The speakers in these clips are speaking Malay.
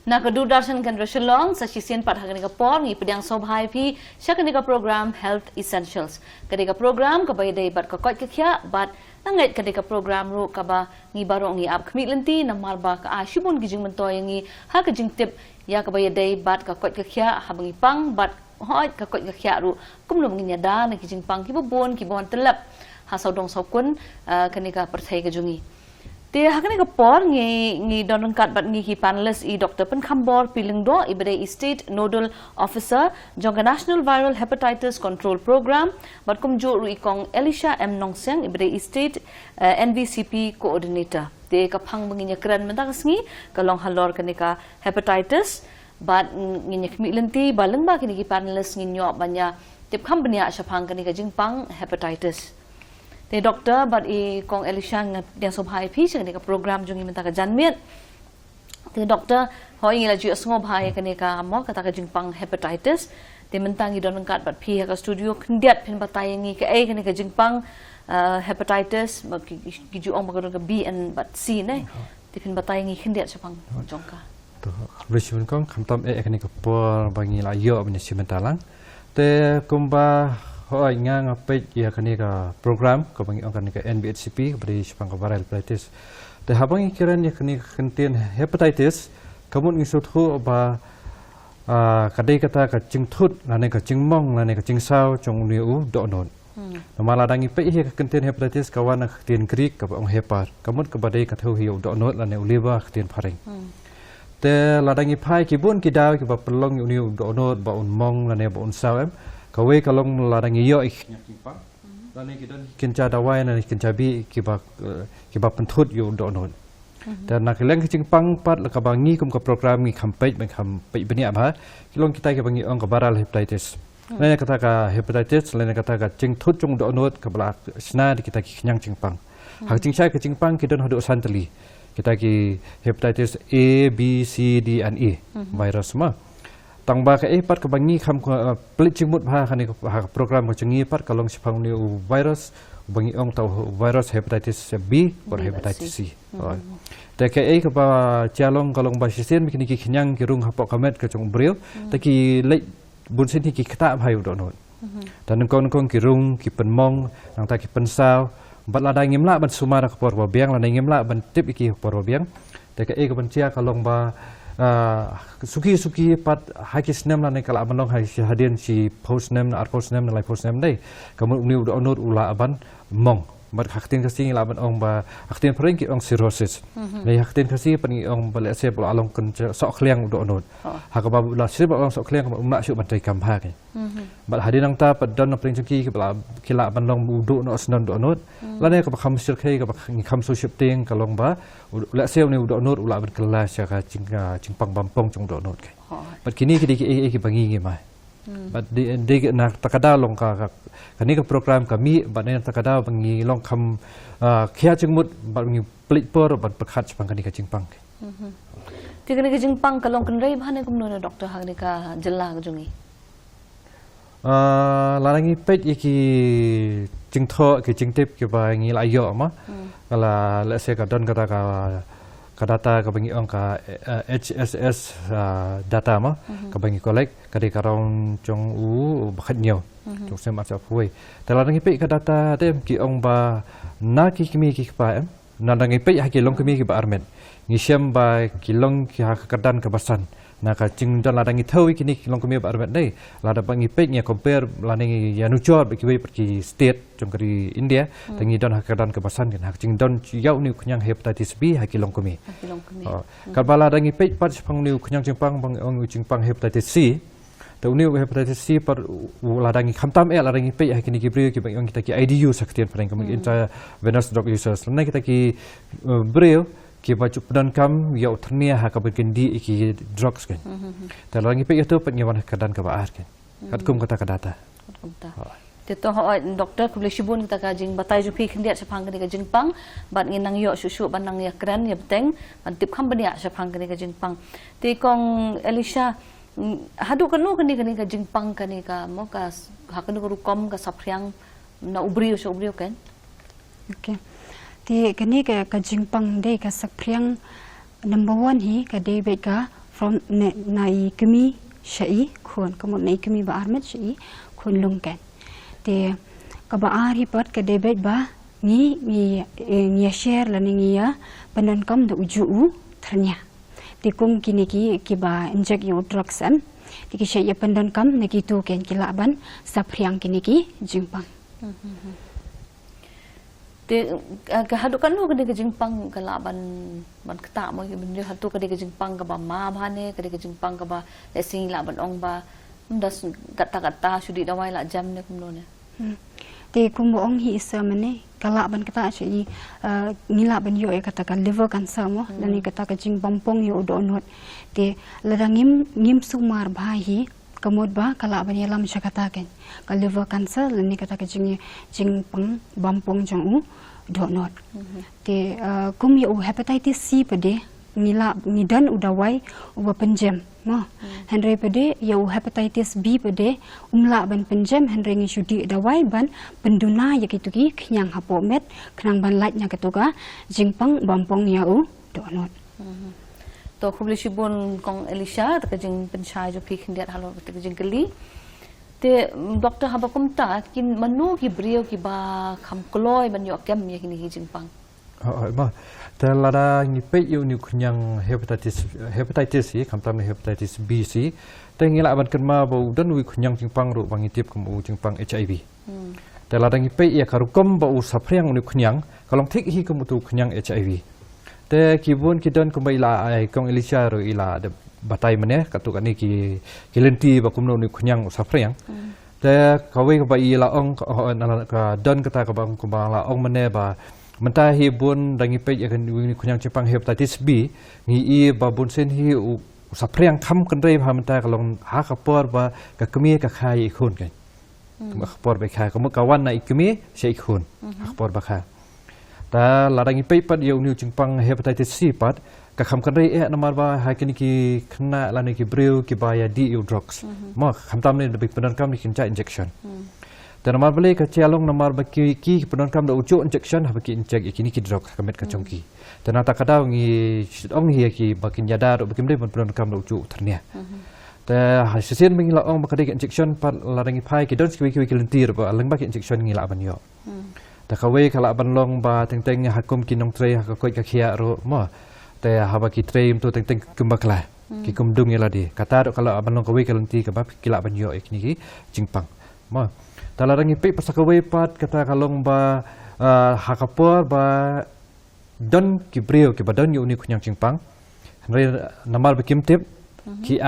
Nak Doordarshan Kendra Shillong sa sisian pat haganika por ngi pedang sobhai phi shakanika program Health Essentials. Kadika program kabay day bat ka koit kya bat nangai kadika program ru kaba ngi barong ngi ap khmi lenti na marba ka ashibun gijing mentoy ngi ha ka jing tip ya kabay day bat ka koit kya habangi pang bat hoi ka koit kya ru kumlum ngi nyada na gijing pang ki bobon ki bon telap ha saudong saukun kanika perthai ka jungi. Ti hakani ka por ngi donon kat bat ngi ki panelist I Dr. Penkambor Pilingdo ibade State Nodal Officer jonga National Viral Hepatitis Control Program bat kumjo ru ikong Elisha M Nongseng ibade State NVCP Coordinator. Ti ka phang ngi nyakran mentak ngi kalong halor kanika hepatitis bat ngi nyakmi lenti baleng ba kini ki panelist ngi nyok banya tip company a syapang kanika jingpang hepatitis. Te doktor bat kong Elisha yang sobhai phi chang ka program jungi menta ka janmiat te doktor hoi ngi la ju asngob hai ka mo kata ka jingpang hepatitis te menta ngi don kat bat phi ka studio khndiat phin batai ngi ka ka jingpang hepatitis ba ki ju ong ba ka B and bat C ne te phin batai ngi khndiat chapang jongka to rishun kong khamtam ka por bangi la yo bani simentalang te kumba hoi ngang apet ya kanika program ko bangi ong kanika NBHCP beri sepang viral hepatitis te habang kiran ya kanika kentin hepatitis kamun ngisut hu ba kadai kata ka jingthut lane ka jingmong lane ka jingsau chong liu do non namala dangi pe hi ka kentin hepatitis kawan ka tin krik ka ong hepar kamun ka badai ka thu hiu do non lane uliba ka tin pharing te ladangi phai ki bun ki daw ki ba pelong liu do non ba un mong lane ba un sau em kawe kalong ladangi yo iknyakipang lani kidan kinca dawai na kinca bi kiba pentut yo do non dan nak leng kicingpang pat la kabangi kum ka program ngi kampej ben kampej beni apa kilong kita ke bangi ong ka viral hepatitis lain kata ka hepatitis lain kata ka cingthut chung do non ka bala sna di kita ki knyang cingpang hak cingchai ke cingpang kidan hodo santeli kita ki hepatitis A B C D and E virus ma tang ba ka pat ka bangi kham pelit chimut bha khani program ko chingi pat kalong sipang ni virus bangi ong tau virus hepatitis B or hepatitis C ta ka ka ba chalong kalong ba sisen mikini ki khinyang ki rung hapok kamet ka chung bril ta ki le bun sin ki khata bhai do non tan kong ki rung ki penmong nang ta ki pensau bat la dai ngimla ban sumara ka por ba biang la dai ngimla ban tip ki por ba biang ta ka ban chia kalong ba suki pat hakis nem la ne kala manong hai hadian si post nem ar post nem lai post nem dei kamu ni udo onur ula aban mong mat haktin kasi la ban ong ba haktin pring ki ong cirrhosis nei haktin kasi pan ong bale se bol along kun sok khliang udo onur hakaba la se bol ong sok khliang umna syu ban tai kam ha ke bat hadian ang ta pat don pring ki bala kila ban long udo no snon do onur la ne ka kham sir khei ka kham so ship ting kalong ba la se ni udo onur ula ban kelas ya ka cingpang bampong chung do not ke but kini ki bangi ngi mai but de na takada long ka kani ka program kami but ne takada bangi long kham khia chingmut but ngi plit por but pakhat chpang kani ka cingpang ti kani ka cingpang kalong kan rei bhane kum no doctor hagni ka jella ka jungi larangi pet ki cingtho ki cingtip ki bangi la yo ma kala la se ka don kata ka data ka bangi ong ka HSS data ma ka bangi collect ka di karong chong u bakhat nyo chong sem asa phui tala ngi pe ka data tem ki ong ba na ki kimi ki pa em na ngi pe ha ki long kimi ki ba armet ngi sem ba ki long ki ha ka dan ka basan na ka ching don la ngi thawi ki ni long kimi ba armet dei la da bangi pe nya compare la ngi ya nu chor ki we ki state chong kari India tangi don hakadan ke basan kan hak ching don yau ni knyang hepatitis B hakilong kumi ka bala dangi pe pat pang ni knyang chingpang bang ong chingpang hepatitis C to ni hepatitis C par la dangi khamtam la dangi pe hakini ki brio ki bang ong kita ki IDU saktian pareng kami inta venous drug users lana kita ki brio ki bacu pedan kam yau ternia hak berkendi ki drugs kan ta dangi pe itu penyawan hakadan ke baar kan katkum kata data Tito doktor kubli shibun kita ka jing batai ju phi khndiat chapang kani ka jing pang bat ngi nang yo shu ban nang ya kran ya beteng ban tip kham bania chapang kani ka jing pang ti kong Elisha hadu kanu kani ka jing pang kani ka mo ka hakanu ko rukom ka saphriang na ubrio kan okay ti kani ka jing pang dei ka saphriang number 1 hi ka dei be ka from nai kami syai khun kamu nai kami ba armet syai khun lungken te ka ba ari pat ka debet ba ngi share la ngi ya panon kam da uju thanya te kum kini ki ba inject yo drugs an ti ki syai panon kam na ki tu ken kilaban sapriang kini ki jingpang te kehadukan lu kede kejingpang kalaban ban keta mo bende hatu kede kejingpang ka ba ma bhane kede kejingpang ka ba lesing la ban ong ba das kata sudi dawai la jam ne kumno ne te kumbo ong hi isa mane kalaban keta syai ngila ban yo kata kan liver cancer mo dan kata ka jingpang pong yo donot te ladangim ngim sumar bhahi kamod ba kalaban yalam syakataken ka liver cancer lani kata ka jingpang bampong jang donot te kum yo hepatitis C pade ngila ngidan udawai uba penjem mo henry pade yo hepatitis B pade umla ban penjem henry ngi syudi dawai ban penduna yakituki knyang hapomet knang ban lait nya ketuga jingpang bampong ya donot to khubli shibun kong Elisha ta kajing penchai jo phik ndiat halo ta kajing kali te doctor habakum ta kin manu ki brio ki ba kham kloi ban yo kem ye kini jingpang ma ta lada ngi pe yu ni kunyang hepatitis si kamtam hepatitis B si ta ngila ban kan ma bo dan wi kunyang jingpang ru bangi tip kum jingpang HIV ta lada ngi pe ya karukom ba u sapriang ni kunyang kalong thik hi kum tu kunyang HIV te kibun kidon kumbai la ai kong Elisha ro ila de batai mane katu kani ki kilenti ba kumno ni kunyang sapriang te kawe ka ba ila ong ka don kata ka ba kumbang la ong mane ba menta hi bun dangi pe ya kan ni kunyang Jepang hepatitis B ngi i ba bun sen hi sapriang kham kan rei ba menta kalong ha ka por ba ka kemi ka khai khun kan ka por ba khai ka mu kawan na ikmi sei khun ha por ba kha ta ladangi pe pat yo ni Jepang hepatitis C pat ka kham kan rei namar ba ha kini ki khna la ni ki breu ki ba ya di drugs ma kham tam ni de penan kam ni kinja injection ta namar bale ka chalong namar ba ki penan kam da ucu injection ha ba ki inject ikini ki drug kamet ka chongki ta na ta kadau ngi ong hi ki ba kin yada ro ba kim de penan kam da ucu ternia ta ha sesen ming la ong ba ka injection pat ladangi pai ki don ki lentir ba lang ba ki injection ngi la ban yo ta kawe kala ban long ba teng hakum kinong tre ha ko ka khia ro mo te ha ba ki tre tu teng kumbakla ki kumdung yala di kata ro kala ban long kawe kalanti ka ba kila ban yo ikni ki jingpang mo ta la rangi pe pas kawe pat kata kalong ba ha kapor ba don ki brio ki badon yo ni kunyang jingpang re namar ba kim tip ki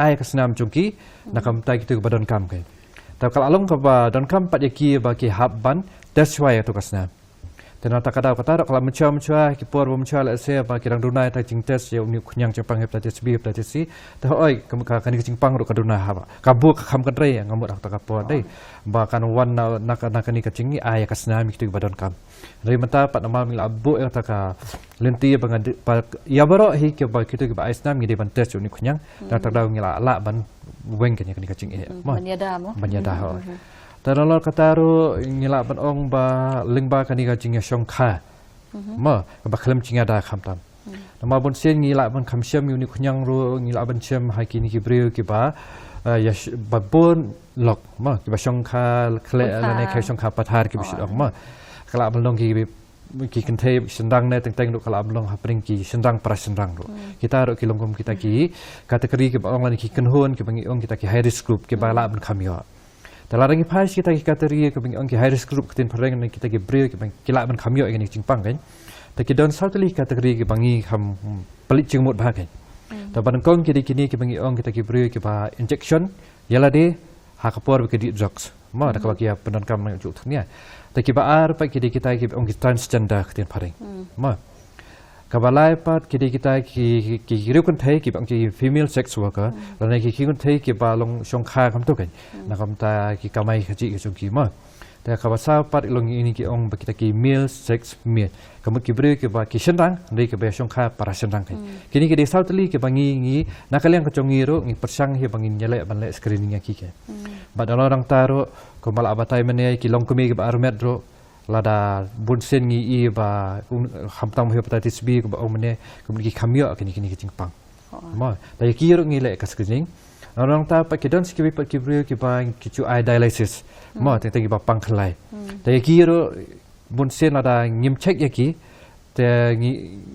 ai ka snam chungki nakam tai ki tu badon kam kai ta kala along ka ba don kam pat ki ba ki hab ban that's why tu kasna tena ta kada kata kalau macam ki por macam la se ba kirang dunai ta jing test yo ni kunyang Jepang hepatitis B hepatitis C ta oi kam ka kan Jepang ro ka dunai ha ba ka bu ka kham kan re ngamut ta ka por dei ba kan wan na kan ni ka jingi ai kasna mi tu badon kam re mata pat nama mi la bu ta ka lenti ba ya baro hi ke ba kitu ba isnam ngi de ban test yo ni kunyang ta ta da ngi la ban weng kan ni ka jingi banyada ho Taralor kataru ngila ban ong ba lingba kani ka jinga shongkha ma ba khlem jinga da khamtam nama bon sen ngila ban khamsem uni khunyang ro ngila ban chem ha kini ki breu ki ba ya ba bon lok ma ki ba shongkha khle la ne khai shongkha pathar ki bisit ong ma kala ban long ki kan thai sendang ne teng do kala ban long ha pring ki sendang para sendang ro kita ro ki longkom kita ki kategori ki ba ong la ki kan hon ki bangi ong kita ki high risk group ki ba la ban khamyo Talarangi pas kita kategori ke bang angki high risk group ketin perang kita ke breu ke bang kila ban khamyo ngani Jepang kan ta ki don sautli kategori ke bangi kham pelit jengmut bah kan ta ban kong kini ke bangi ong kita ke breu ke ba injection yala de ha kapor ke di drugs ma ta ka kia penan kam nang juk thnia ta ki ba ar pa kita ke ong transgender ketin perang ma kabalai pat kita ki riu kan thai ki bang ki female sex worker la ki kan thai ki ba long shongkha kam to kan na kam ta ki kamai khaji ki chungki ma ta kabasa pat long ini ki ong ba kita ki male sex male kam ki bre ki ba ki sendang nei ki ba shongkha para sendang kan kini ki de sautli ki bangi ngi nakaliang ka chongi ro ngi persang hi bangin nyale ban le screening ki ke ba dalorang taro ko mal abatai mane ki long kumi ki ba armet ro lada bunsen ngi i ba hamtam hepatitis B ko ba omne ko ki khamyo kini Jepang Mo, dari kira ngilek ke screening. Orang ta pak kidon skibi pak kibrio kibang kicu eye dialysis. Mo tentang kiba pangkelai. Dari kira bunsen ada ngim cek yaki te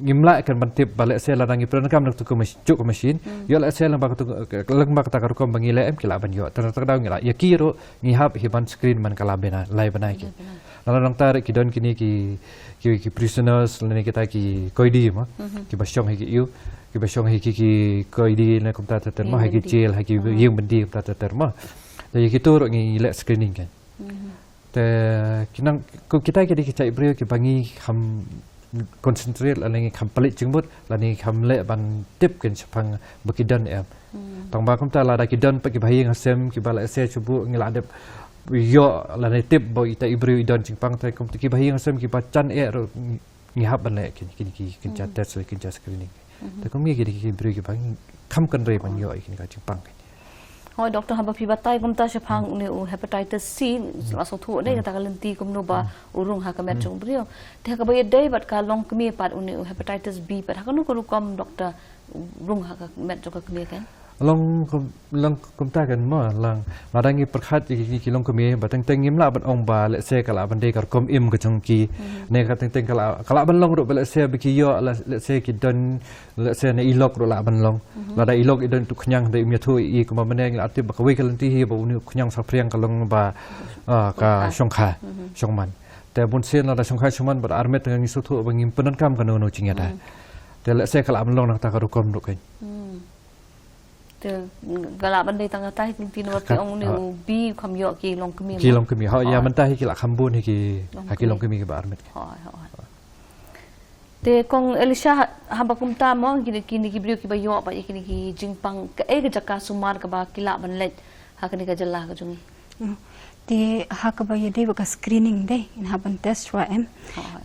ngimla kan bantip balik saya ladang ipran kam nak tu cuk mesin yo la saya lembak tu lembak ta karukom bangile em kila ban yo terdaw ngila yakiro ngihap hiban screen man kala bena lai banai ki lalang tar kidon kini ki prisoners lene kita ki koidi ma ki basyong ki yu ki basyong ki koidi na kum ta ter ma ki jail ki yung bendi ta ter ma ya kitu ro ngile screening kan te kinang kita ki cai brio ki bangi ham konsentrate lagi kampalit jengmut lagi kamle ban tip kan sepang bekidan em tong ba kum ta la da kidan pa ki bayi ngasem ki bala se cubu ngila adep yo lagi tip bo ita ibri idan jingpang ta kum ki bayi ngasem ki bacan ro ngihap ban le ki kinca test kinca screening ta kum ki ibri ki bang kam kan re ban yo ki ka jingpang Hoi doktor haba pi batai kum ta sepang ni hepatitis C langsung tu dei kata kalenti kum no ba urung ha kamet chung brio te ka baye dei bat ka long kemi pat uni hepatitis B pat ha kanu ko kom doktor rung ha ka met chung ka kemi kan long kum ta kan mo lang ladangi perkhat ki long kemi batang tengim la ban ong ba le se kala ban dei kar kom im ka chung ki ne ka teng kala ban long ro le se bi ki yo le se ki don le se ne ilok ro la ban long la da ilok idon tu khnyang de mi thu I kuma maneng la ti ba ka we kalanti hi ba uni khnyang sa priang ka long ba ka shongkha shongman te bun sen la da shongkha shongman ba armet ngi su thu ba ngim penan kam ka no no chingya da te le se kala ban long na ta ka ro kom ro kai te gala ban dei tang ta tin tin wa ki ong ni B kham yo ki long kemi ki long kemi ha ya man ta hi ki la khambun hi ki long kemi ki ba armet hoi te kong Elisha haba kum ta mo kini ki brio ki ba yo ba kini ki jingpang ka e ga jaka sumar ka ba kila ban let ha kini ka jalla ka jungi te haka ba yede ba screening de in haban test wa em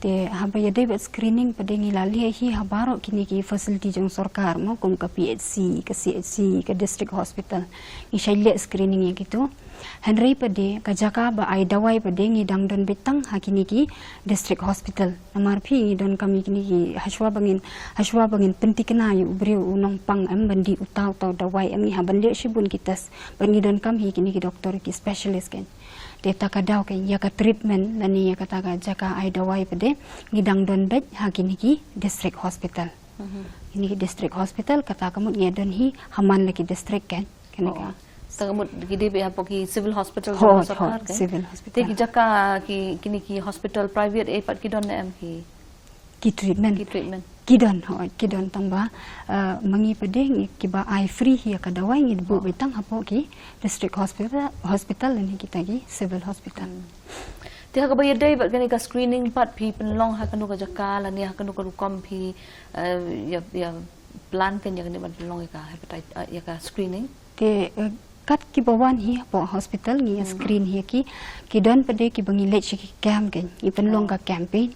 te haba yede ba screening pa dengi lali hi habaro kini ki facility jong sarkar mo kum ka PHC ka CHC ka district hospital ni shaile screening ya gitu Henry pade ka jaka ba ai dawai pade ngi dang don betang hakini ki district hospital namar phi don kami kini ki haswa bangin pentikna yu brio unong pang am bandi utaw taw dawai am ni haban le shibun kitas bangi don kam hi kini ki doktor ki specialist kan te takadaw kay ya ka treatment lani ya kata jaka ai dawai pade ngi dang don bet hakini ki district hospital ini ki district hospital kata kamut ngi don hi haman lagi district kan kini ka Tagamut gede be apo ki civil hospital ho sarkar kan civil hospital te ki jaka ki kini ki hospital private e pat ki don em ki treatment kidon tangba mangi pede ngi kiba ai free hi ka dawai ngi bu betang hapo ki district hospital ni kita ki civil hospital te ha ka baye dei bat gani ka screening pat pi penlong ha kanu ka jaka la ni ha kanu ka kom pi ya plan kan ya gani bat penlong ka hepatitis ya ka screening te kat ki bawan hi po hospital ngi screen hi ki don pede ki bangi lech ki cam kan i penlong ka campaign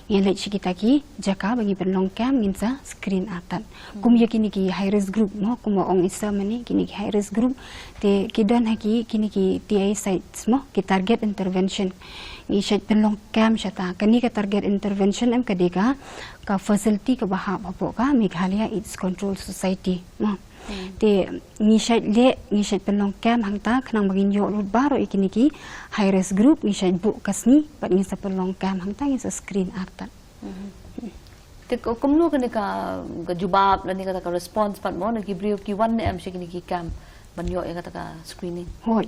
ngi lech kita ki jaka bangi penlong cam nginsa screen atat kum ya kini ki high risk group mo kum ong isa mani kini ki high risk group te ki don ha ki kini ki TI sites mo ki target intervention ngi shet penlong cam shata kani ka target intervention em kadika ka facility ka bahap apo ka Meghalaya AIDS Control Society mo te ngi shet penlong cam hangta khnang bagin yo lut baro ikini ki high risk group ngi shet bu kasni pat ngi sa penlong cam hangta ngi sa screen atat te kumnu kani ka jubab lani ka response pat mo ngi brio ki wan em shikini ki cam ban yo ya ka screening ho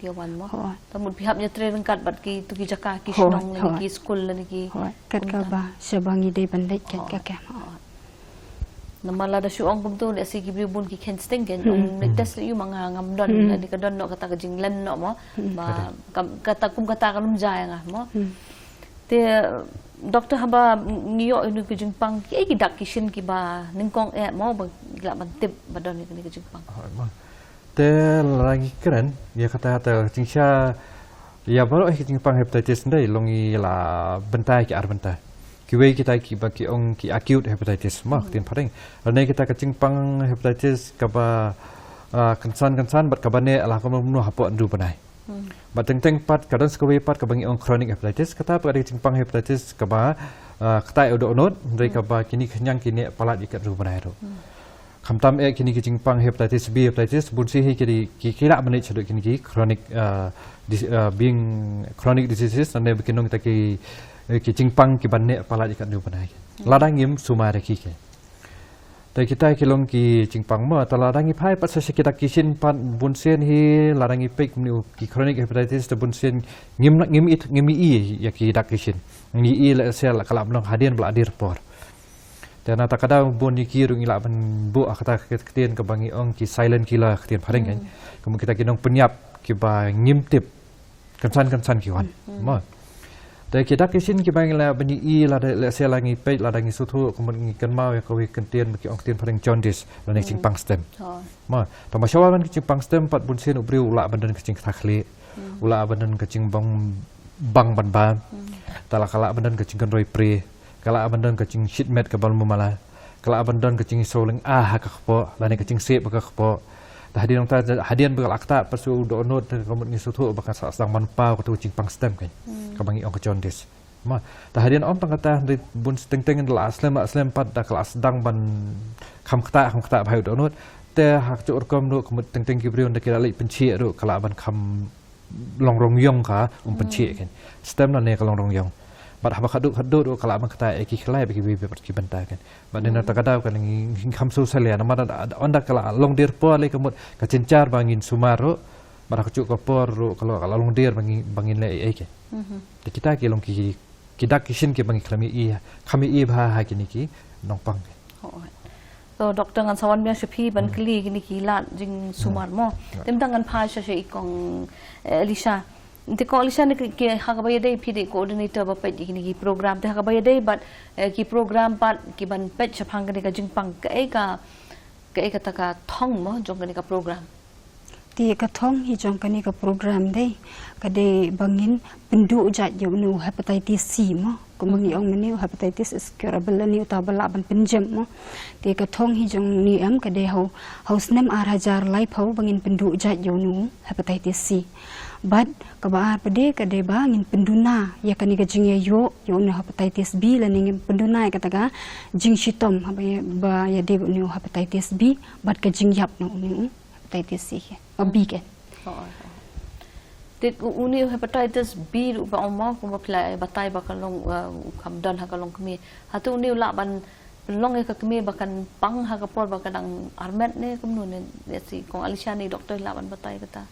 kiawan mo tamud pihap nya train kat bat ki tu ki jaka ki shnong lani ki school lani ki kat ka ba shabangi de bandai kat ka cam namala da shuong kum tu le si gibri bun ki ken stingen nek test yu manga ngam don ni ka don no kata ka jinglen no mo ba kata kum kata kanum jaya nga mo te doktor haba ngiyo inu ki jingpang ki dak kishin ki ba ningkong e mo ba la ban tip ba don ni ki jingpang te lagi keren ya kata cingsha ya baru jingpang hepatitis ndai longi la bentai ki bentai kiwei kita ki baki ong ki acute hepatitis mak tin paring ane kita kacing pang hepatitis kaba kansan bat kabane ala ko mnu hapo andu panai bat teng pat kadang sekawei pat kabangi ong chronic hepatitis kata pa kacing pang hepatitis kaba ketai udah onot mereka bah kini kenyang kini palat ikat rumah itu kam tam kini kicing pang hepatitis B hepatitis bunsi kini kira menit cedok kini chronic being chronic diseases dan dia bikin kita kicing pang kibanne palat ikat rumah ladang im sumare kike tapi kita kilong ki cingpang mo talarangi pai pat sese kita kisin pat bunsen hi larangi pek ni ki chronic hepatitis te bunsen ngim i ya ki dak kisin ngi i la sel kala blong hadian beladir por dan ata kada bon ni ki rung ila ban bu akata ketien ke bangi ong ki silent killer ketien pareng kan kemudian kita kinong penyap ki ba ngim tip kansan ki wan moแต่คิดว่าคิดว่าบางแล้วบันยีละละเสียละงี้ไปละดังงี้สุดทั่วคงมันกันมาเเขาวิกันเตียนมันกี่องเตียนพลังจอนดิสละในจิงปังสเต็มมาแต่มาชาวบ้านจิงปังสเต็มปัดบุญเสียนอุบริวละบันเดินกับจิงทักลีอุละบันเดินกับจิงบังบานแต่ละกะละบันเดินกับจิงกันรอยปรีกะละบันเดินกับจิงชิดเม็ดกับบอลมุมาลากะละบันเดินกับจิงโซลิงฮักกับปอละในกับจิงเซบกับปอแต่hadian bakal akta persu download kemudian ngisutu bakal sedang manpau ketu cingpang stem kan kebangi ong kejondis ma ta hadian om tang kata di bun teng-teng adalah aslam pat da kelas sedang ban kam kata bhai download te hak cu urkom do kemudian teng-teng kibrion da kira lai penci do kala ban kam longrong yong ka penci kan stem na ne ka longrong yong bat haba khadu do kala ban kata eki khlai bagi bi ki benta kan bat ne ta kada kan ngi kham su salia na mada onda kala long dir po le kemut ka cencar bangin sumaro bat aku cuk kopor ro kalau long dir bangin le eki de kita ki long ki kidak kisin ki bangi kami i bha ha kini ki nong pang so doktor ngan sawan biang sepi ban kli kini kilat jing sumar mo tem tangan pha sha ikong Elisha Nanti kalau Elisha ni hakabaya day PD coordinator bapa ini program te hakabaya day but ki program pat ki ban pet chapang ni ka jingpang ka taka thong mo jong ni ka program ti ka thong hi jong ni ka program day ka de bangin pendu jat yo nu hepatitis C mo kumangi ong ni hepatitis is curable ni utabala ban penjem mo ti ka thong hi jong ni am ka de haus nem hajar lai phau bangin pendu jat yo nu hepatitis C But kabaar pade kade ba ngin penduna ya kani ka jing yo na hepatitis B la ning penduna ka taga jing shitom ba ya de no hepatitis B but ka jing yap no ni hepatitis C ba B ke Tit uni hepatitis B ru ba omma ko ba pla batai ba kalong kam dan ha kalong kami hatu uni la ban long ka kami bakan pang ha ka por ba kadang armet ne kum no ne si kong Elisha ni doktor la ban batai kata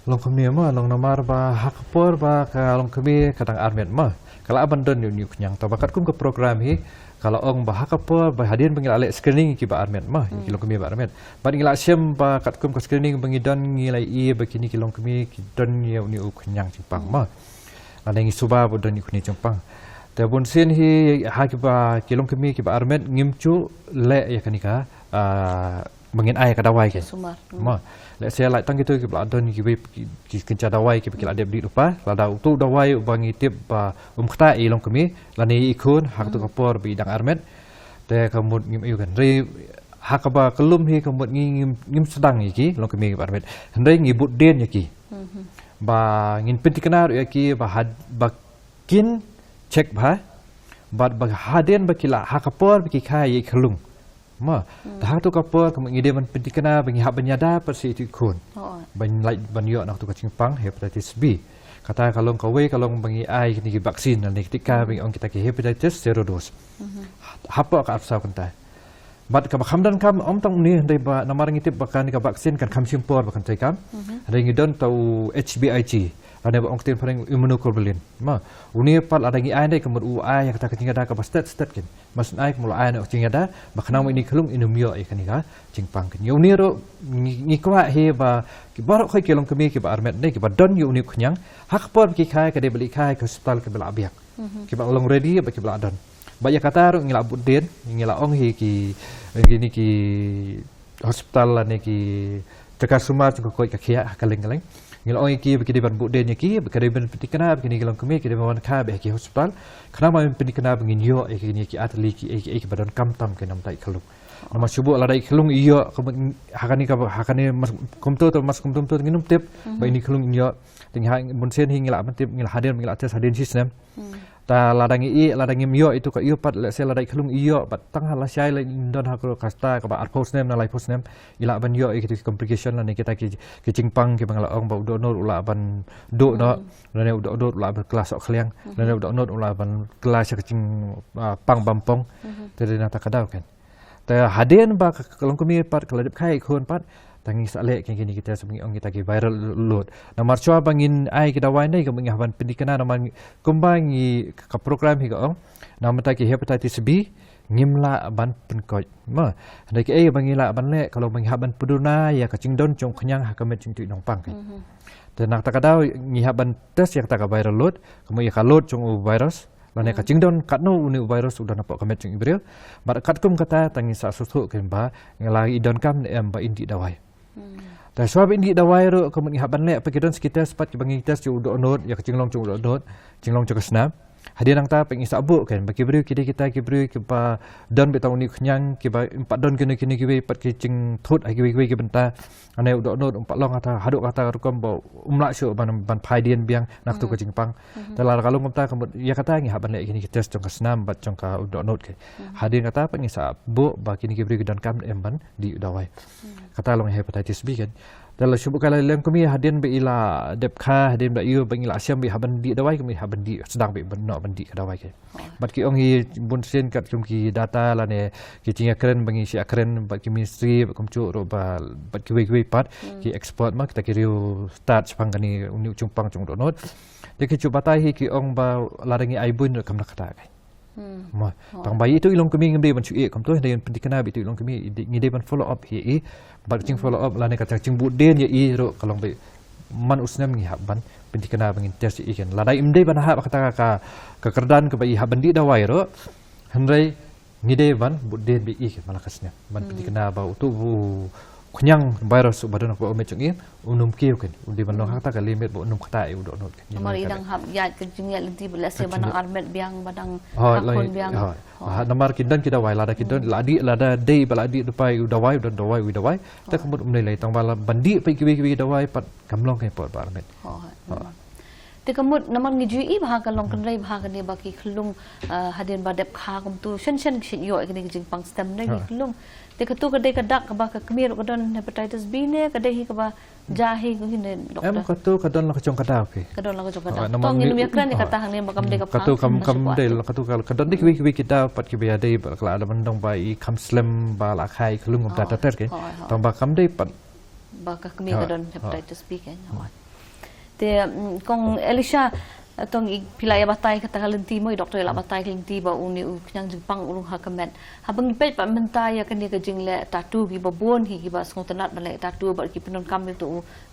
long kami ma long namar ba hakpor ba ka long kami kadang armet ma kalau abandon yu kenyang to bakat kum ke program hi kalau ong ba hakpor ba hadian bangil ale screening ki ba armet ma ki long kami ba armet ba ngila sem ba kat kum ke screening bangi don ngilai i ba kini ki long kami ki don yu ni u kenyang cingpang ma ada ngi suba bo don ni kuni cingpang te bun sin hi ha ki ba ki long kami ki ba armet ngimcu le ya kanika mangin ai ka dawai ke ma le saya lai tang gitu ki bla don ki kenca dawai ki bikil adep di lupa la da tu dawai bangi tip ba khta i long kami la ni ikun hak tu kapor bi dang armet te kamut ngim yu kan ri hak ba kelum hi kamut ngim sedang iki long kami ba armet hendai ngibut den yaki ba ngin pentikenar yaki ba kin cek ba haden ba kila hak kapor bi kai kelung ma dah tu kapor kemudian dia pentikana bagi hak benyada persi itu kun ban yo nak tu kacingpang hepatitis B kata kalau bagi ai ni vaksin dan ketika bagi orang kita ke hepatitis zero dose apa ka afsau kanta bat ka khamdan kam om tong ni ndai ba namar ngitip bakan ka vaksin kan kham simpor bakan tai kam ring don tau HBIG ada orang tin paling immunoglobulin ma uni pat ada ngi ai dai kemud u ai yang kata kecing ada ka stat kin mas ai mula ai nak cing ada bakna ini kelung inumyo ai kan ka cingpang kin yo ni ro ngi kwa he ba ki bar khoi kelong kemi ki ba armet dai ki ba don yu ni khnyang hak por ki khai ka de beli khai ke hospital ke bela abiak ki ba long ready ba ki bela don ba ya kata ro ngila budden ngila ong he ki gini ki hospital ni ki Tekas sumar juga koi kakia kaleng-kaleng. Ngila ong iki bagi ban budenya ki bagi ban petikana bagi ngilang kemi ki ban ka bagi hospital. Kenapa petikana bagi nyo iki ni ki atli ki badan kamtam ke nam tai kalung. Nama subuh ala dai kalung iyo hakani mas kumtu to mas kumtu to nginum tip bagi ni kalung iyo ting ha mun sen hingila ban tip ngila hadir ngila atas hadir sistem. ta ladangi myo itu ka iyo pat le se ladai khlung iyo pat tang hala syai le don ha ko kasta ka ba post name na lai post name ila ban yo itu complication la ni kita ki jingpang ki bangla ong ba udo no ula ban do no ne udo do ula ban kelas ok khliang ne udo no ula ban kelas ka jing pang bampong te na ta kadau kan te hadien ba kalong kami pat kaladip khai khon pat tangi sale kini kita sebengi ong kita ki viral load na marchwa bangin ai kita wai nei kami haban pendikana naman kumbangi ka program hi ong na mata ki hepatitis B ngimla ban penkoi ma dai ki ai bangi la ban le kalau bangi haban peduna ya ka cingdon cong khnyang ha kamet cing tu nong pang kan te nak ta kadau ngi haban test yak ta ka viral load kami ya ka load cong virus lane ka cingdon katno uni virus udah napok kamet cing ibril bar katkum kata tangi sa susu ken ba ngelai idon kam em ba indi dawaiแต่ชอบอินดีดาวายรู้ก็มันหับบันเล่ไปกินสกิเตสปัจจุบันกิเตสจูดโนดอยากจิงลงจูดโนดจิงลงจูกสนามhadiah nang ta pengi sabu kan bagi beri kita kibri kiba don betau ni khnyang kiba 4 don kini kibi pat ki cing thut ai kibi ki benta ane udok nod 4 long ata haduk ata rukom bo umla syo ban phai dien biang nak tu ka jingpang telar kalung komta kemut ya kata ngi haban le kini kita cong ka senam bat cong ka udok nod ke hadiah kata pengi sabu ba kini kibri don kam emban di dawai kata long hepatitis B kan dalam syubuk kala lem kami hadian be ila depkha hadian be yu bang ila siam be haban di dawai kami haban di sedang be benno bandi ka dawai ke bat ki ong hi bun sen kat kum ki data la ne ki tinga keren bangi si akren bat ki ministry bat kum chu ro ba bat ki we pat ki export ma kita ki riu start chpang kani uni chumpang chung do not de ki chu batai hi ki ong ba ladangi ai bun kam na kata kai ma tang bayi itu ilong kami ngambe ban chu e kam to hadian pendikana be itu ilong kami ngide ban follow up hi bat cing follow up la ne kata cing buden ya i ro kalong be man usnam ngi haban pendikana bangin test i kan ladai imde ban ha kata ka kerdan ke bai haban di dawai ro handrai ngide ban buden be i kan malakasnya ban pendikana ba tu khnyang virus badan ko me chung i unum kiu kan undi ban lo kata ka limit bo unum kata i udo not kan mari dang hab ya ke jing ya linti belas se banang armet biang badang akon biang namar kindan kita wai lada kindan lada day baladi depai udawai udawai ta kemut umlai lai tang bala bandi pai kiwi dawai pat kamlong kai pot barmet te kemut namar ngijui bah kalong kenrai bah kan ba ki khlung hadin ba dep kha kum tu shen shin yo kini jing pang stem nei khlung te katu kadai kadak ba ka kemir ko don hepatitis B ne kadai hi ka ba jahi ko hin doktor em katu kadon la kacong kada ke kadon la kacong kada tong inu yakran ni kata hang ne makam de ka katu kam de katu kadon dik wi kita pat ki be dei kala ada bandong ba i kam slim ba la khai khlung um ta ter ke tong ba kam dei pat ba ka kemir kadon hepatitis B kan te kong Elisha tong pilai batai kata kalenti moi doktor la batai kalenti ba uni nyang jepang ulung hakamet habang pet pa mentai ya kan dia kejing le tatu ki ba bon ki ba sngotenat ba le tatu ba ki penon kam tu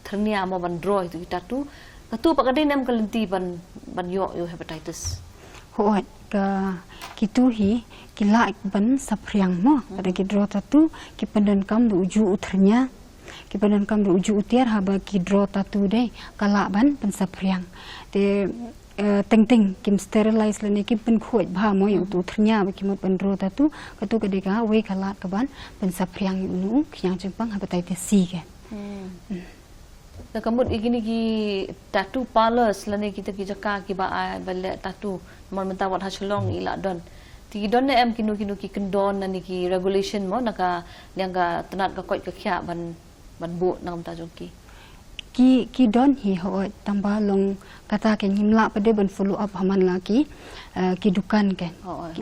ternia mo ban draw itu tatu katu pa kadai nem kalenti ban yo hepatitis hoi ka kitu hi kila ban sapriang mo pada ki draw tatu ki penon kam du uju uternya ki penon kam du uju utiar haba ki draw tatu dei kala ban pensapriang te teng kim sterilize lani kim pen khoi bha mo yu tu thnya ba kim pen ro ta tu ka tu ka de ka we khala ka ban pen sapriang nu khyang chingpang hepatitis C ke ta kamut igini ki tattoo parlors lani kita ki jaka ki ba bale tattoo mon menta wat hachlong ila don ti don ne em kinu ki kendon nani ki regulation mo naka yang ka tenat ka koi ka khya ban bu nam ta jongki ki don hi ho tamba long kata ke nyimla pade ban follow up haman laki ki dukan ke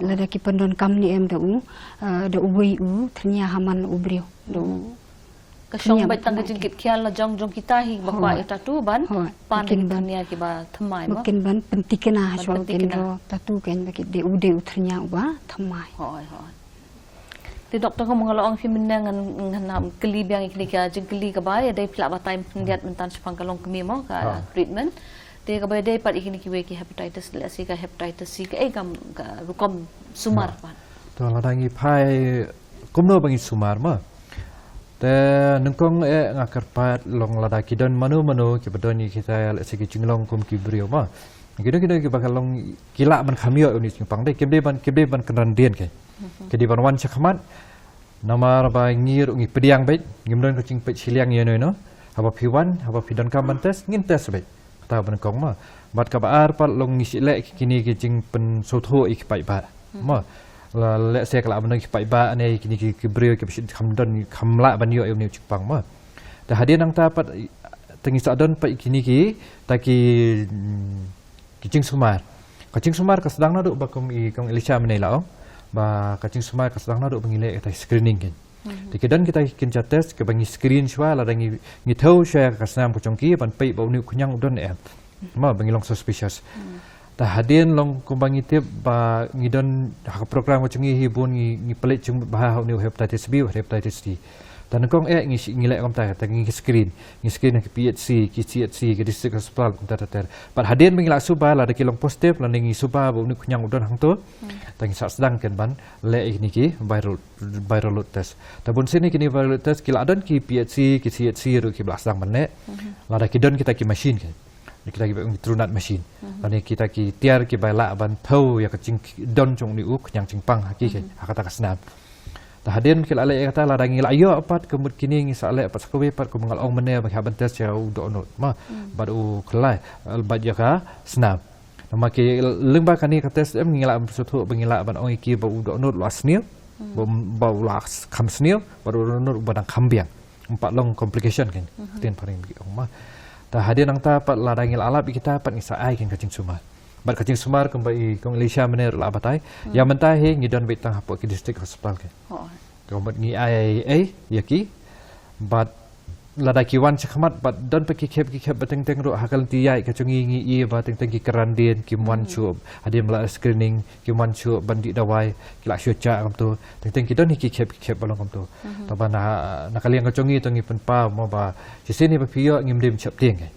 lada ki pendon kam ni em da uwi u thnya haman ubrio do ka shong bai tang jingkit khial la jong kita hi bakwa eta tu ban pan dunia ki ba thamai ma mungkin ban pentikena haswa ken ro tatu ken ba ki de u thnya ba thamai hoi ti doktor ko mangalo ang fiminang ngan keli biang ikli ka jingkeli ka ba ya dai pla ba time pendiat mentan sepang kalong kemi mo ka treatment te ka ba dai pat ikini ki we ki hepatitis le si ka hepatitis C ka kam ka rukom sumar pan to la dangi phai kumno bangi sumar ma te nungkong ngakar pat long lada kidon manu ki bedoni kita le si ki jinglong kum ki brio ma kita ki bakal long kila ban khamio ni pang dai kemde ban kenan dien ke kedi ban wan chakmat nama ba ngir ngi pediang baik ngimdon kucing pet siliang ye no haba piwan haba pidon kam ban tes ngin tes baik kata ban kong ma bat ka baar pat long ngisi le kini ki jing pen sotho ik pai ba ma la le se kala ban ki pai ba ne kini ki brio ki kham don kham la ban yo ni chipang ma ta hadin ang ta pat tengi sa don pa kini ki ta ki jing sumar ka jing sumar ka sedang na do ba kum i kong Elisha menai la ba ka jing sumar ka sedang na do bangile ta screening kin Kemudian kita kinca tes ke bangi screen shwa la dangi ngithau share ka snam ko chongki ban pei bau ni kunyang udon ma bangi long suspicious ta hadin long ko bangi tip ba ngidon ha program ko chungi hi bun ngi pelit chung ba ni hepatitis B hepatitis C dan kong ngilek kom ta ngi screen ke PHC ki CHC ke district hospital kom ta ter pat hadin bangi la suba la daki long positif la ngi suba bau ni kunyang udon hang tu ta ngi sedang ken ban le ini ki viral test tabun sini kini viral test kila adon ki PHC ki CHC ru ki belasang mane la daki don kita ki machine ke kita ki trunat machine dan kita ki tiar ki baila ban thau ya kacing don chung ni uk yang cingpang haki ke kata kasnam ta hadin kila ale kata la dangi la yo apat kemud kini ngi sa ale apat sakowe pat ko mengal ong mane ba haban test ya u do not ma badu kelai ba ya ka snap nama ki lengba kani ka test ngila sutu bengila ban ong iki ba u do not lasnil ba las kham snil baru nur badang kambiang empat long complication kan tin paling bi ong ma ta hadin ang ta pat ladangil alap kita pat ngisa ai kan kacing sumar bat kacing sumar kembai kong Elisha mener la batai ya mentai he ngidon betang hapo ki district hospital ke kombat ngi ai yaki bat ladaki wan chakmat bat don pe ki khep bateng teng ro hakal ti yai kacungi ngi i ba teng teng ki karandin ki wan chu hadim la screening ki wan chu bandi dawai ki la syocha kam tu teng teng ki don ki khep balong kam tu ta ba na kaliang kacungi to ngi pen pa mo ba sini ba pio ngim dim chap tieng ke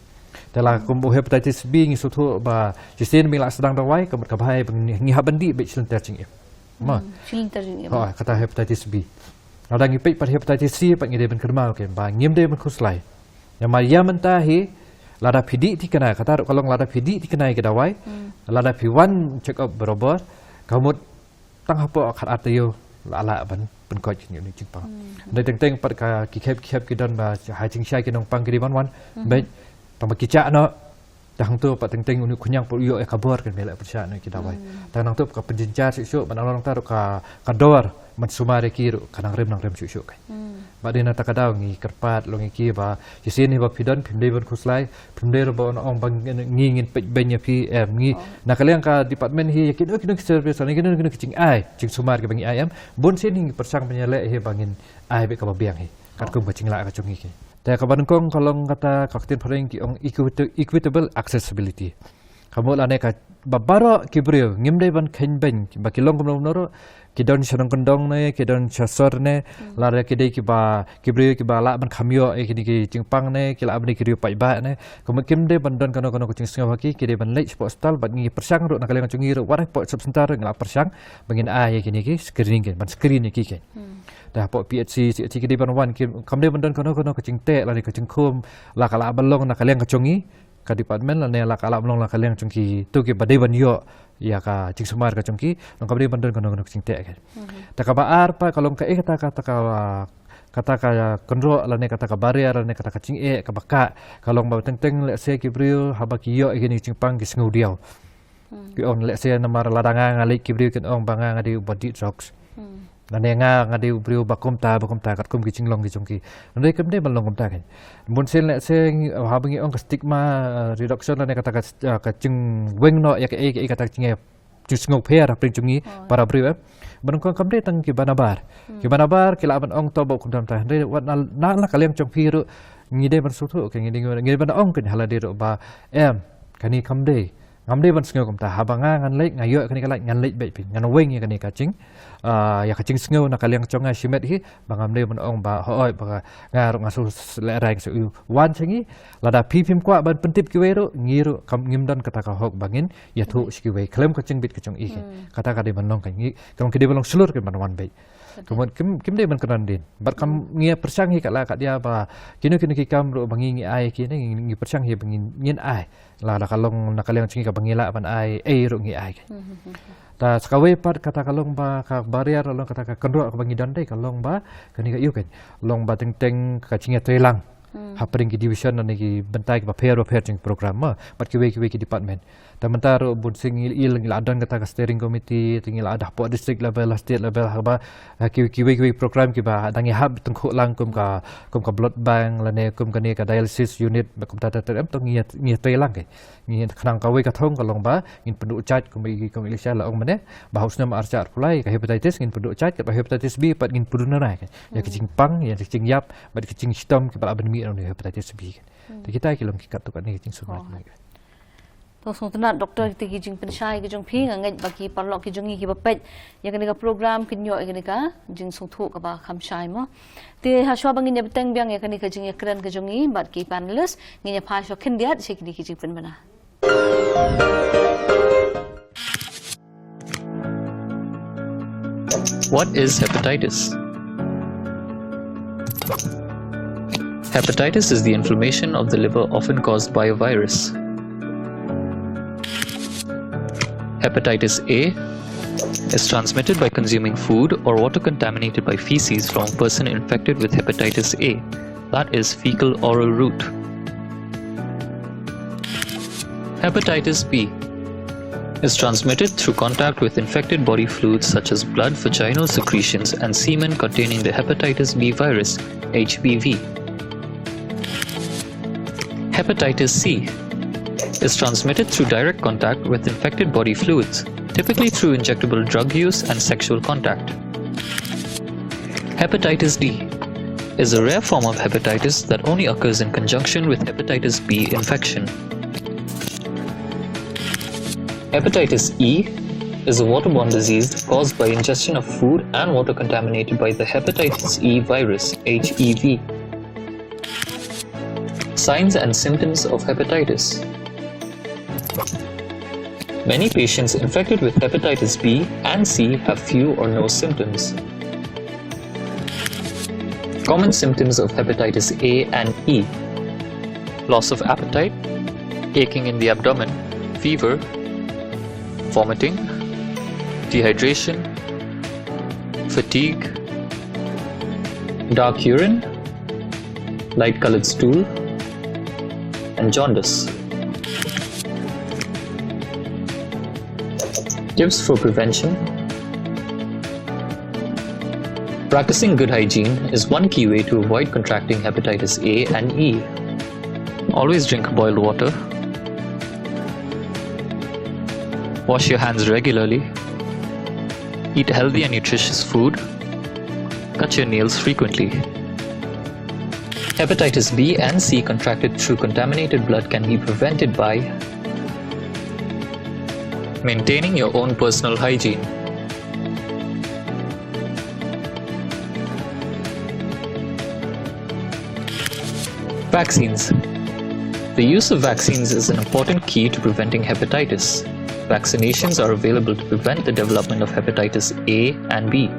tela kumbu hepatitis B ngi sutu ba sini mi la sedang dawai kabat kabai ngi habandi be chilin terching ma chilin terjing kata hepatitis B ada ngi pei par hepatitis C pat ngi deben kermau ke ba ngim de men khuslai ya maria mentahi lada phidi ti kana kata kalong lada phidi ti kana ke dawai lada P1 check up berobar kamut tang hapo khat atayo ala ban pen ko ni ni chingpang dai teng teng pat ka ki khep ki don ba hai ching shai ki nong pang ki wan be tang ki cha no tang tu pat teng teng uni kunyang pu yo e kabor kan mela persya ni ki dawai tang tu ka penjenjar sik ban orang ta ka dor man sumare kiru kanang rem syuk kai ba dina takadaw ngi kerpat lo ngi ki ba sini ba pidon pimde ban khuslai pimde ro ba ong bang ngingin pej benya PM ngi nakaliang ka department hi yakin kin service ni kin cing ai cing sumar ke bangi ayam bon sini persang penyale he bangin ai be ka biang hi kat kum cing la ka chungi ki ta ka ban kong kolong kata kaktin phoreng ki ong equitable accessibility kamu la ne ka babaro kibrio ngimde ban khen ben ba kilong kom noro kidon sharang kondong ne kidon chasor ne lara kidai ki ba kibrio ki ba la ban khamyo e kini ki chingpang ne kila abni ki pai ba ne kom kimde ban don kono kucing singa haki kidai ban lech postal ban ngi persang ro nakaleng chungi ro warai po subsentar ngala persang bangin ai kini ki screening ke ban screen ki ke dah po PHC kidai ban wan kim kamde ban don kono kucing te la ni kucing khum la kala balong nakaleng chungi ka department la ne la kala balong la kaleng chungki tu ki badai ban yo ya ka cing sumar ka chungki nong kabri bandon kono cing te ke ta ka baar pa kalong ka kata ka konro la ne kata ka barrier la ne kata ka cing ka baka kalong ba teng le se ki brio haba ki yo e ni cing pang ki sngu diao ki on le se namar ladanga ngali ki brio ken ong banga ngadi body drugs na ne nga ngadi brio bakum ta kat kum ki cinglong ki chungki ndai kem de balong kum ta kan mun sen le se habangi ong stigma reduction la ne kata ka cing weng no ya ke kata cinge jus ngok pher pring chungi para brio ban kong kam de tang ki banabar ki la ban ong to bo kum tam ta ndai wat na la kalem chung phi ru ngi de ban su thu ke ngi ban ong ken hala de ro ba kani kam de ngam de ban sngo kum ta habanga ngan lek ngayo kani kalai ngan lek be pin ngan weng ya kani ka cing ya ka cing sngo na kaliang chonga simet hi bangam de ban ong ba hoi ba ngaru ngasu le raing su wan chingi lada pipim kwa ban pentip ki wero ngiru kam ngimdan kata ka hok bangin ya thu ski we klem ka cing bit ka chong i kata ka de ban long ka ngi kam ki de ban slur ke ban wan be kemudian kim de ban kanan din bat kam ngia persang hi kala ka dia ba kini ki kam ro bangi ngi ai kini ngi persang hi bangin ngin ai la da kalong na kaliang cing ka bangila ban ai ro ngi ai ta sakawe pat kata kalong ba ka barrier long kata ka kendro ka bangi dan dai kalong ba kani ka yu kan long ba teng teng ka cinga telang hapering ki division na ki bentai ki paper jing program ma mat ki ki department ta mentar bun sing il adan kata ka steering committee tingil ada po district level state level haba ki program ki ba dangi hab tengkuk lang kum ka blood bank lane kum ka ni ka dialysis unit ba kum ta em to ngi te lang ke ngi khnang ka ka thong ka long ba ngin pendu chat kum ilisha la ong mane ba hausna ma archa pulai ka hepatitis ngin pendu chat ka ba hepatitis B pat ngin pendu na ka ya kicing pang ya kicing yap ba kicing stom ki ba ben mi ni hepatitis B kan kita ki long ki kat tu ka ni kicing sumai तो सोचना डॉक्टर की की जिंग पंचायत की जिंग फिंग अंगे बाकी परलोक की जिंगी की बपेट या कने का प्रोग्राम किन्यो कने का जिंग सुथु का बा खमशाय मो ते हाशवा बंगिन या बतंग ब्यांग या कने का जिंग या करन का जिंगी बात की पैनलिस्ट गिन या फाशो खिंदियात से की जिंग पन बना What is hepatitis? Hepatitis is the inflammation of the liver often caused by a virus. Hepatitis A is transmitted by consuming food or water contaminated by feces from a person infected with hepatitis A, that is fecal oral route. Hepatitis B is transmitted through contact with infected body fluids such as blood, vaginal secretions, and semen containing the hepatitis B virus, HBV. Hepatitis C is transmitted through direct contact with infected body fluids, typically through injectable drug use and sexual contact. Hepatitis D is a rare form of hepatitis that only occurs in conjunction with hepatitis B infection. Hepatitis E is a waterborne disease caused by ingestion of food and water contaminated by the hepatitis E virus, HEV. Signs and symptoms of hepatitis. Many patients infected with hepatitis B and C have few or no symptoms. Common symptoms of hepatitis A and E: loss of appetite, aching in the abdomen, fever, vomiting, dehydration, fatigue, dark urine, light-colored stool, and jaundice. Tips for prevention. Practicing good hygiene is one key way to avoid contracting hepatitis A and E. Always drink boiled water. Wash your hands regularly. Eat healthy and nutritious food. Cut your nails frequently. Hepatitis B and C contracted through contaminated blood can be prevented by maintaining your own personal hygiene. Vaccines. The use of vaccines is an important key to preventing hepatitis. Vaccinations are available to prevent the development of hepatitis A and B.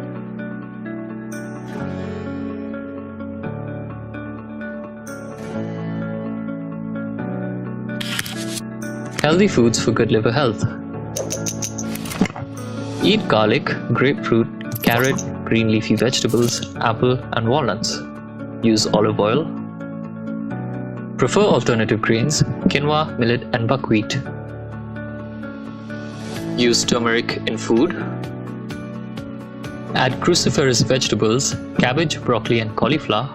Healthy foods for good liver health. Eat garlic, grapefruit, carrot, green leafy vegetables, apple, and walnuts. Use olive oil. Prefer alternative grains, quinoa, millet, and buckwheat. Use turmeric in food. Add cruciferous vegetables, cabbage, broccoli, and cauliflower.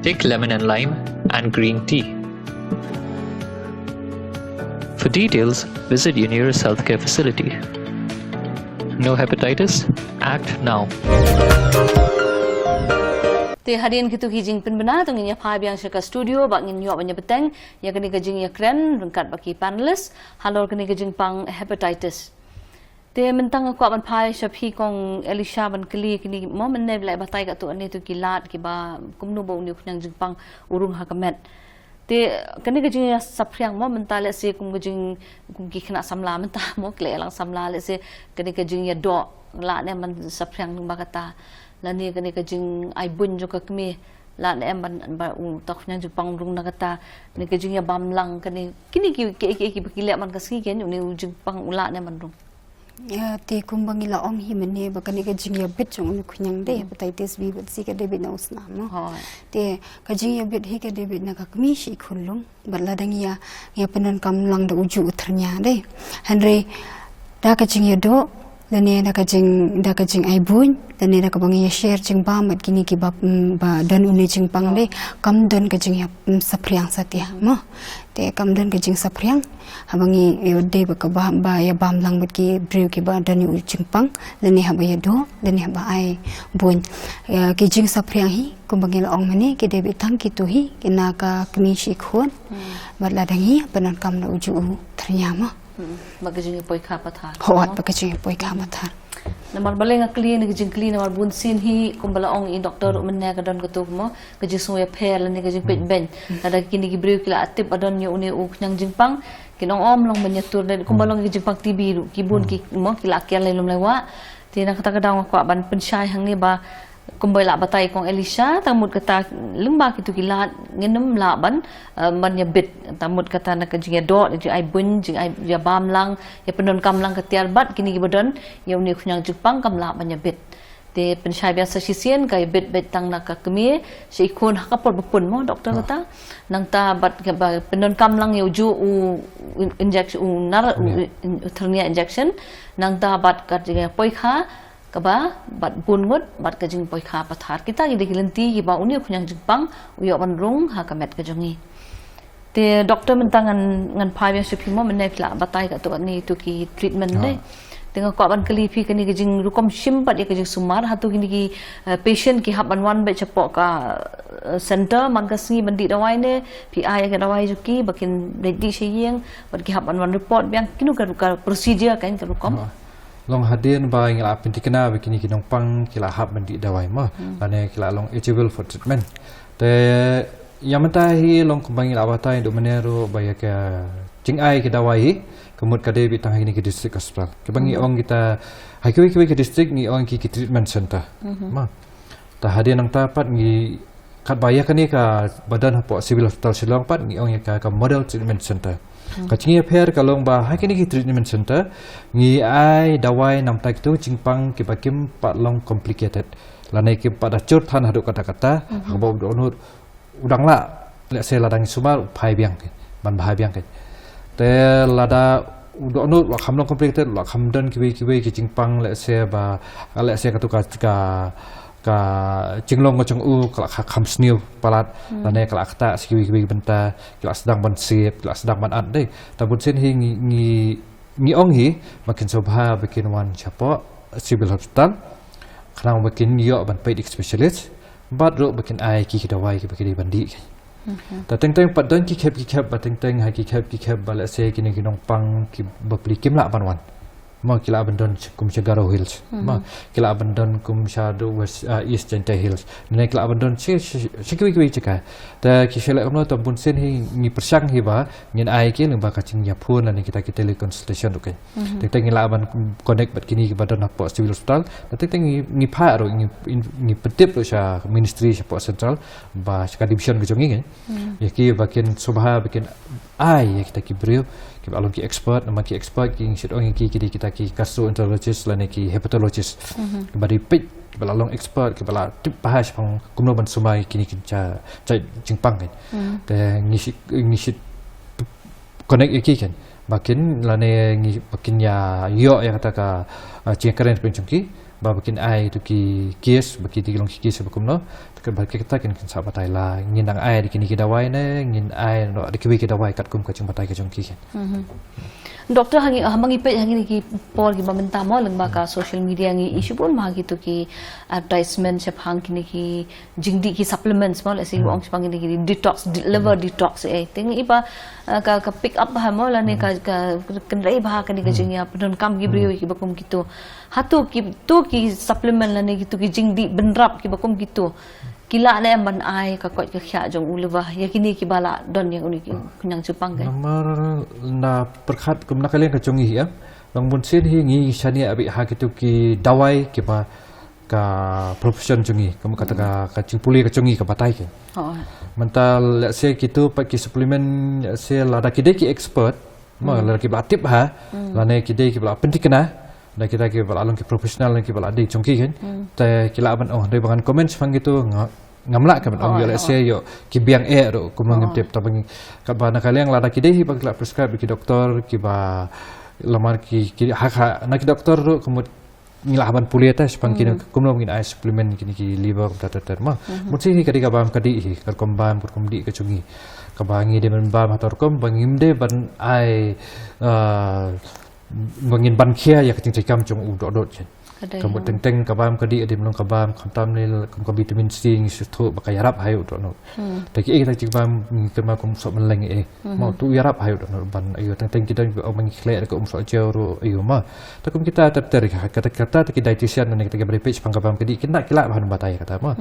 Take lemon and lime and green tea. For details, visit your nearest healthcare facility. No hepatitis? Act now. Te harian gitu kijing pen bena tong inya pha biang ka studio ba ngin yo banya beteng ya kani kajing ya kren rengkat baki panelist halor kani kajing pang hepatitis. Te mentang aku ban pha shapi kong Elisha ban kli kini mo men ne lai batai ka tu ani tu kilat ki ba kumnu bo ni khnyang jing pang urung ha kamet. Te kani kajing ya sapriang mo mentale se kum kajing kum ki khna samla menta mo kle lang samla le se kani kajing ya do la ne man sapriang ba kata lani kani kajing ai bun jo ka kmi la ne ban ba u tak nyang jupang rung na kata ni kajing ya bam lang kani kini ki le man ka si ken ni u jupang ula ne man rung Ti kumbang ila ong hi mene bakani ka jing ya bit chong nu kunyang de hepatitis B but si ka de bit na usna mo te ka jing ya bit hi ka de bit na ka kmi shi khulung balla dang ya penan kam lang da uju uthernya de hanre da ka jing ya do dane da ka jing ai bun dane da ka bang ya share jing ba mat kini ki ba dan uni jing pang de kam dan ka jing ya sapriang satya mo te kam dan ka jing sapriang habangi de ba ya bam lang mat ki brew ki ba dan uni jing pang dane ha ba ya do dane ha ba ai bun ki jing sapriang hi kumbang la ong mane ki de bi tang ki tu hi kina ka kni shi khon mat la dangi penan kam na uju ternya mo bagajing poi kha pathar hot bagajing poi kha pathar namar baleng akli ni gajing kli namar bun sin hi kumbala ong i doktor menna ka don gotu mo gajing soya phel ni gajing pet ben ada kini gi brew kila atip adon yo uni u nyang jingpang kinong om long menyatur dan kumbalong gajing pang tibi ru ki bun ki mo kila kyal lelum lewa tina kata kadang ko ban pensyai hang ni ba kumbay la batay kong Elisha tamud kata limba kitu kilat nginum laban ban ya bit tamud kata nak jing dot jing ai bun jing ai ya bam lang ya penon kam lang ketiar bat kini gibadon ya uni khunyang Jepang kam la ban ya bit te pensyai biasa sisien kai bit tang nak kemi si ikun hakapor bepun mo doktor kata nang ta bat penon kam lang ya uju injection nar ternia injection nang ta bat kat jing poi kha kaba bat bungut bat kajing poi kha pathar kita gi dikilenti gi ba uni khunyang Jepang uyo ban rung ha kamet kajongi te doktor mentangan ngan phai yang sepimo menai pla batai ka to ni tu ki treatment ne tengah ko ban kali phi kani kajing rukom simpat ya kajing sumar hatu gini ki patient ki haban wan be chapok ka center mangkasni bandi dawai ne pi ai ka dawai juki bakin dedi seyeng bat ki haban wan report biang kinu ka procedure kan ka rukom long hadian ba ngila pintikena begini kinong pang kila hab mandi dawai mah ane kila long eligible for treatment te yamata hi long kumbang ngila batai do menero baya ke jingai ke dawai kemud kade bitang ini ke district hospital ke bangi ong kita hakiwi ke district ni ong ki treatment center mah ta hadian nang tapat ngi kat baya kani ka badan hapo civil hospital Silong pat ngi ong ka model treatment center kacing pair kalong ba hakini ki treatment center ngi ai dawai nam tak tu jingpang ki bakim pat long complicated lanai ki pada cur than hadu kata-kata habo donut udang la lek se ladang sumal phai biang ban bahai biang ke te lada donut wa kham long complicated wa kham dan ki ki jingpang lek se ba lek se ka jinglong ko chung u kala kham sniu palat lane kala kata siwi benta kala sedang ban sip kala sedang ban ad dei tabun sen hi ngi ong hi makin sobha bikin wan chapo civil hospital khnang bikin yo ban pedic specialist bat ro bikin ai ki dawai ki bikin bandi ta teng pat dan ki khep ba teng ha ki khep bala se ki nong pang ki bapli kim la ban wan ma kila abandon kum Chagaro Hills ma kila abandon kum Shado West East Jente Hills ne kila abandon sikwi chika ta kisela amno tampun sen hi ni persang hi ba ngin ai ke leng ba kacing ya phone ani kita teleconsultation dukai teng ngila aban connect bat kini ke badan apa civil hospital teng ngi pha ro ngi petip lo sha ministry sha central ba sha division ke jongi kan ya ki bakin subha bakin ai ya kita ki brio ki along ki expert nama ki expert ki shit ong ki kita ki gastroenterologist lane ki hepatologist bari pit bala long expert ki bala tip bahas pang kumno ban sumai kini ki cha jingpang kan te ngi connect iki kan makin lane ngi makin ya yo ya kata ka jingkaren pencungki ba makin ai tu ki case baki ti long ki case bakumno ke baki kita kan sahabat ai la ngin dang ai dikini ki dawai ne ngin ai no dikiwi ki dawai kat kum ka chung batai ka chung ki kan doktor hangi hamangi pe hangi ki por ki bamenta mo lengba ka social media ngi issue pun ma gitu ki advertisement sep hang kini ki jingdi ki supplements mo lesi ong pang kini ki detox liver detox ting iba ka pick up ha mo la ne ka kendai ba ka ni ka jingya pedon kam ki brio ki bakum gitu hatu ki tu ki supplement la ne gitu ki jingdi benrap ki bakum gitu kila na ban ai ka kot ka khya jong ulwa ya kini ki bala don yang uni ki kunyang Jepang kan nomor na perkhat kum na kalen ka chongi ya bang bun sin hi ngi shani abi ha kitu ki dawai ki ba ka profession chongi kamu kata ka cingpuli ka chongi ka batai ke mental let's say kitu pa ki supplement se lada ki de ki expert ma la ki ba tip ha la ne ki de ki ba pentikna dan kita ke balong ke profesional ke baladi congki kan te kila ban oh dari bangan komen sepang gitu ngamla kan om yo let's say yo ki biang ro kumang tip ta bangi ka bana kaliang la ki dehi bang la prescribe ki doktor ki ba lamar ki hak na ki doktor ro kumut ngilaban puliata sepang ki kumlo ngin ai supplement ki liver ta ma mutsi ni kadika bam kadi hi kar kombam pur kumdi ke cungi ka bangi de ban bam hator kom bangim de ban ai bangin ban khia ya kecing cikam cung udot chen kamu teng kabam kadi ade melong kabam khantam ni kum vitamin C ngi suthu bakai yarap hayu to no taki kita cikam kema kum sok meleng mau tu yarap hayu to no ban ayo teng kita mangi khle ko sok jero ayo ma takum kita tertarik kata-kata taki dietitian ni kita beri page pangkabam kadi kena kila bahan batai kata ma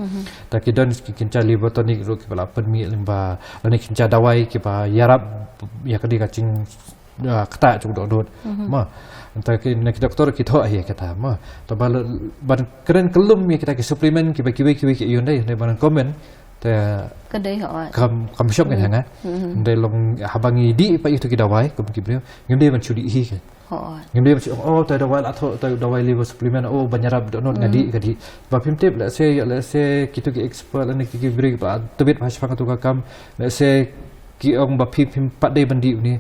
taki don kinca liver tonic ro ki bala permi limba lani kinca dawai ki ba yarap ya kadi kacing kata cuk dot ma entah nak doktor kita ayah kata mah tabal ban keren kelum ya kita ke suplemen ki bagi yun dai ban komen ta kedai họ kam shop kan hanga dai long habangi di pa itu kita wai kum ki brio ngem ban chudi hi kan ngem dia oh ta dawai atau ta dawai liver suplemen oh banyarab dot ngadi kadi ba pimtip let's say kita ke expert ni ki brio ba tebit pas pang tu kam let's say ki ong ba pim pat dei bandi ni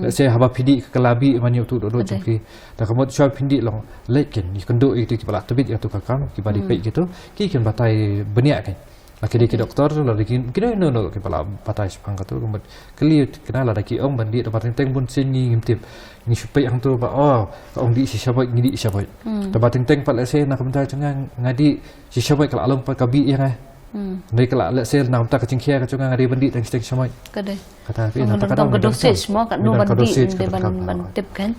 let's say haba pidi kelabi manyu tu do jumpi ta kamot shop pindi long leken ni kendo itu ki bala tebit ya tu kakam ki badi pei gitu ki kan batai beniak kan laki ki doktor lagi kira no ki bala batai sepang tu kemudian keliut kenal ada ki ong bandi dapat teng pun sini ngimtip ni supaya ang tu ba oh ong di si sabai ngidi sabai dapat teng pat let's say nak bentar cengang ngadi si sabai kalau along pa kabi ya Dari kalau let's say nak tak kecing kia kacung ngari bandi teng stek samai. Kadai. Kata tapi nak tak dosis semua kat no bandi de ban tip kan.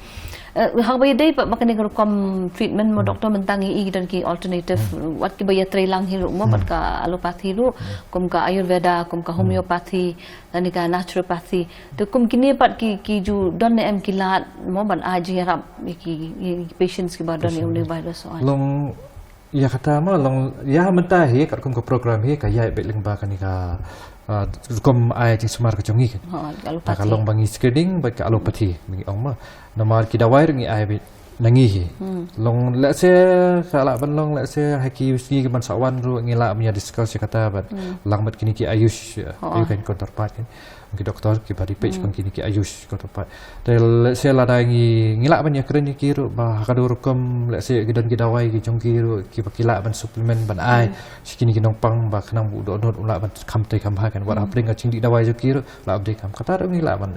Hak bayar day pak makan dengan kom treatment mo doktor mentangi i dan ki alternative wat ki bayar trailang hiru mo pat ka alopathy ru kom ka ayurveda kom ka homeopathy dan ka naturopathy to kom kini pat ki ju don em kilat mo ban aji harap ki patients ki badan ni uli virus soal. Long ya kata ma long ya mentah he kat kom ka program he ka ya bet ling ba kan ka kom ai ting semar ka chongi kan kalau bangi screening ba ka alopathy mi ong ma namar ki dawai ngi ai bet nangi he long let's say kala ban long let's say haki usi ke ban sawan ru ngi la mi discuss kata bat lang bat kini ki ayush you kan counterpart kan ki doktor ki bari page pang kini ki ayush counterpart tel let's say la dangi ngila ban ya keren ki ru ba hakadur kom let's say gidan ki dawai ki jongki ru ki pakila ban supplement ban ai sikini ki nongpang ba khnang bu do dot ula ban kham te kham ha kan wat apring ka chingdi dawai jo ki ru la update kam kata ru ngila ban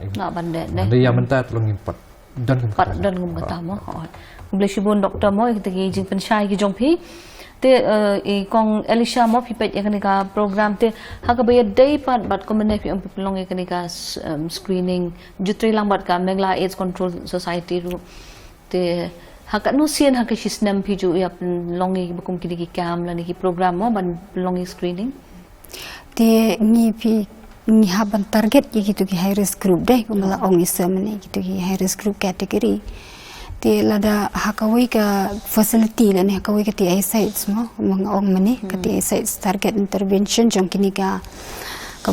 de ya mentat long impat dan ngum kata mo boleh sibun doktor mo kita ki jing pensyai ki jongpi te kong Elisha mo pipet yakni ka program te hakabaya day pat bat komene pi pelong yakni ka screening jutri lang bat ka Megla AIDS Control Society ru te hakat no sien hakat sisnem pi ju ya longi bukum kini ki kam la ni ki program mo ban longi screening te ni pi ni haban target gitu ki high risk group deh kumala ong isamne gitu ki high risk group category te lada hakawai ka facility la ne hakawai ka ti sites mo mga ong mani ka ti sites target intervention jong kini ka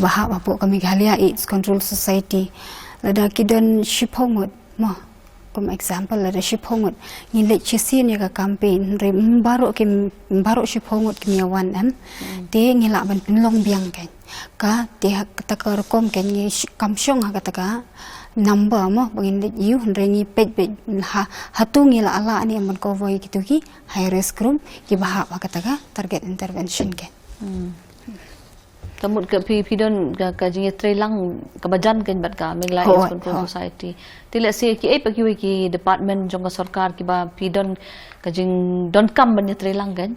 bahap apo kami Meghalaya AIDS Control Society lada kidon shipomot mo comme example lada shipomot ni le chisin ya ka campaign re mbaro shipomot kimiawan te ngila ban pinlong biang kan ka te kata ka rekom kan ni kamsyong kata ka number mo bangin you rengi page hatungi la ala ani amon ko voi gitu ki high risk group ki bahap kata ka target intervention kan kamut ke pidon ka jinge trailang ka bajan kan bat ka Megla AIDS Control Society tila se ki ai pagi ki department jong ka sarkar ki ba pidon ka jing don kam ban trailang kan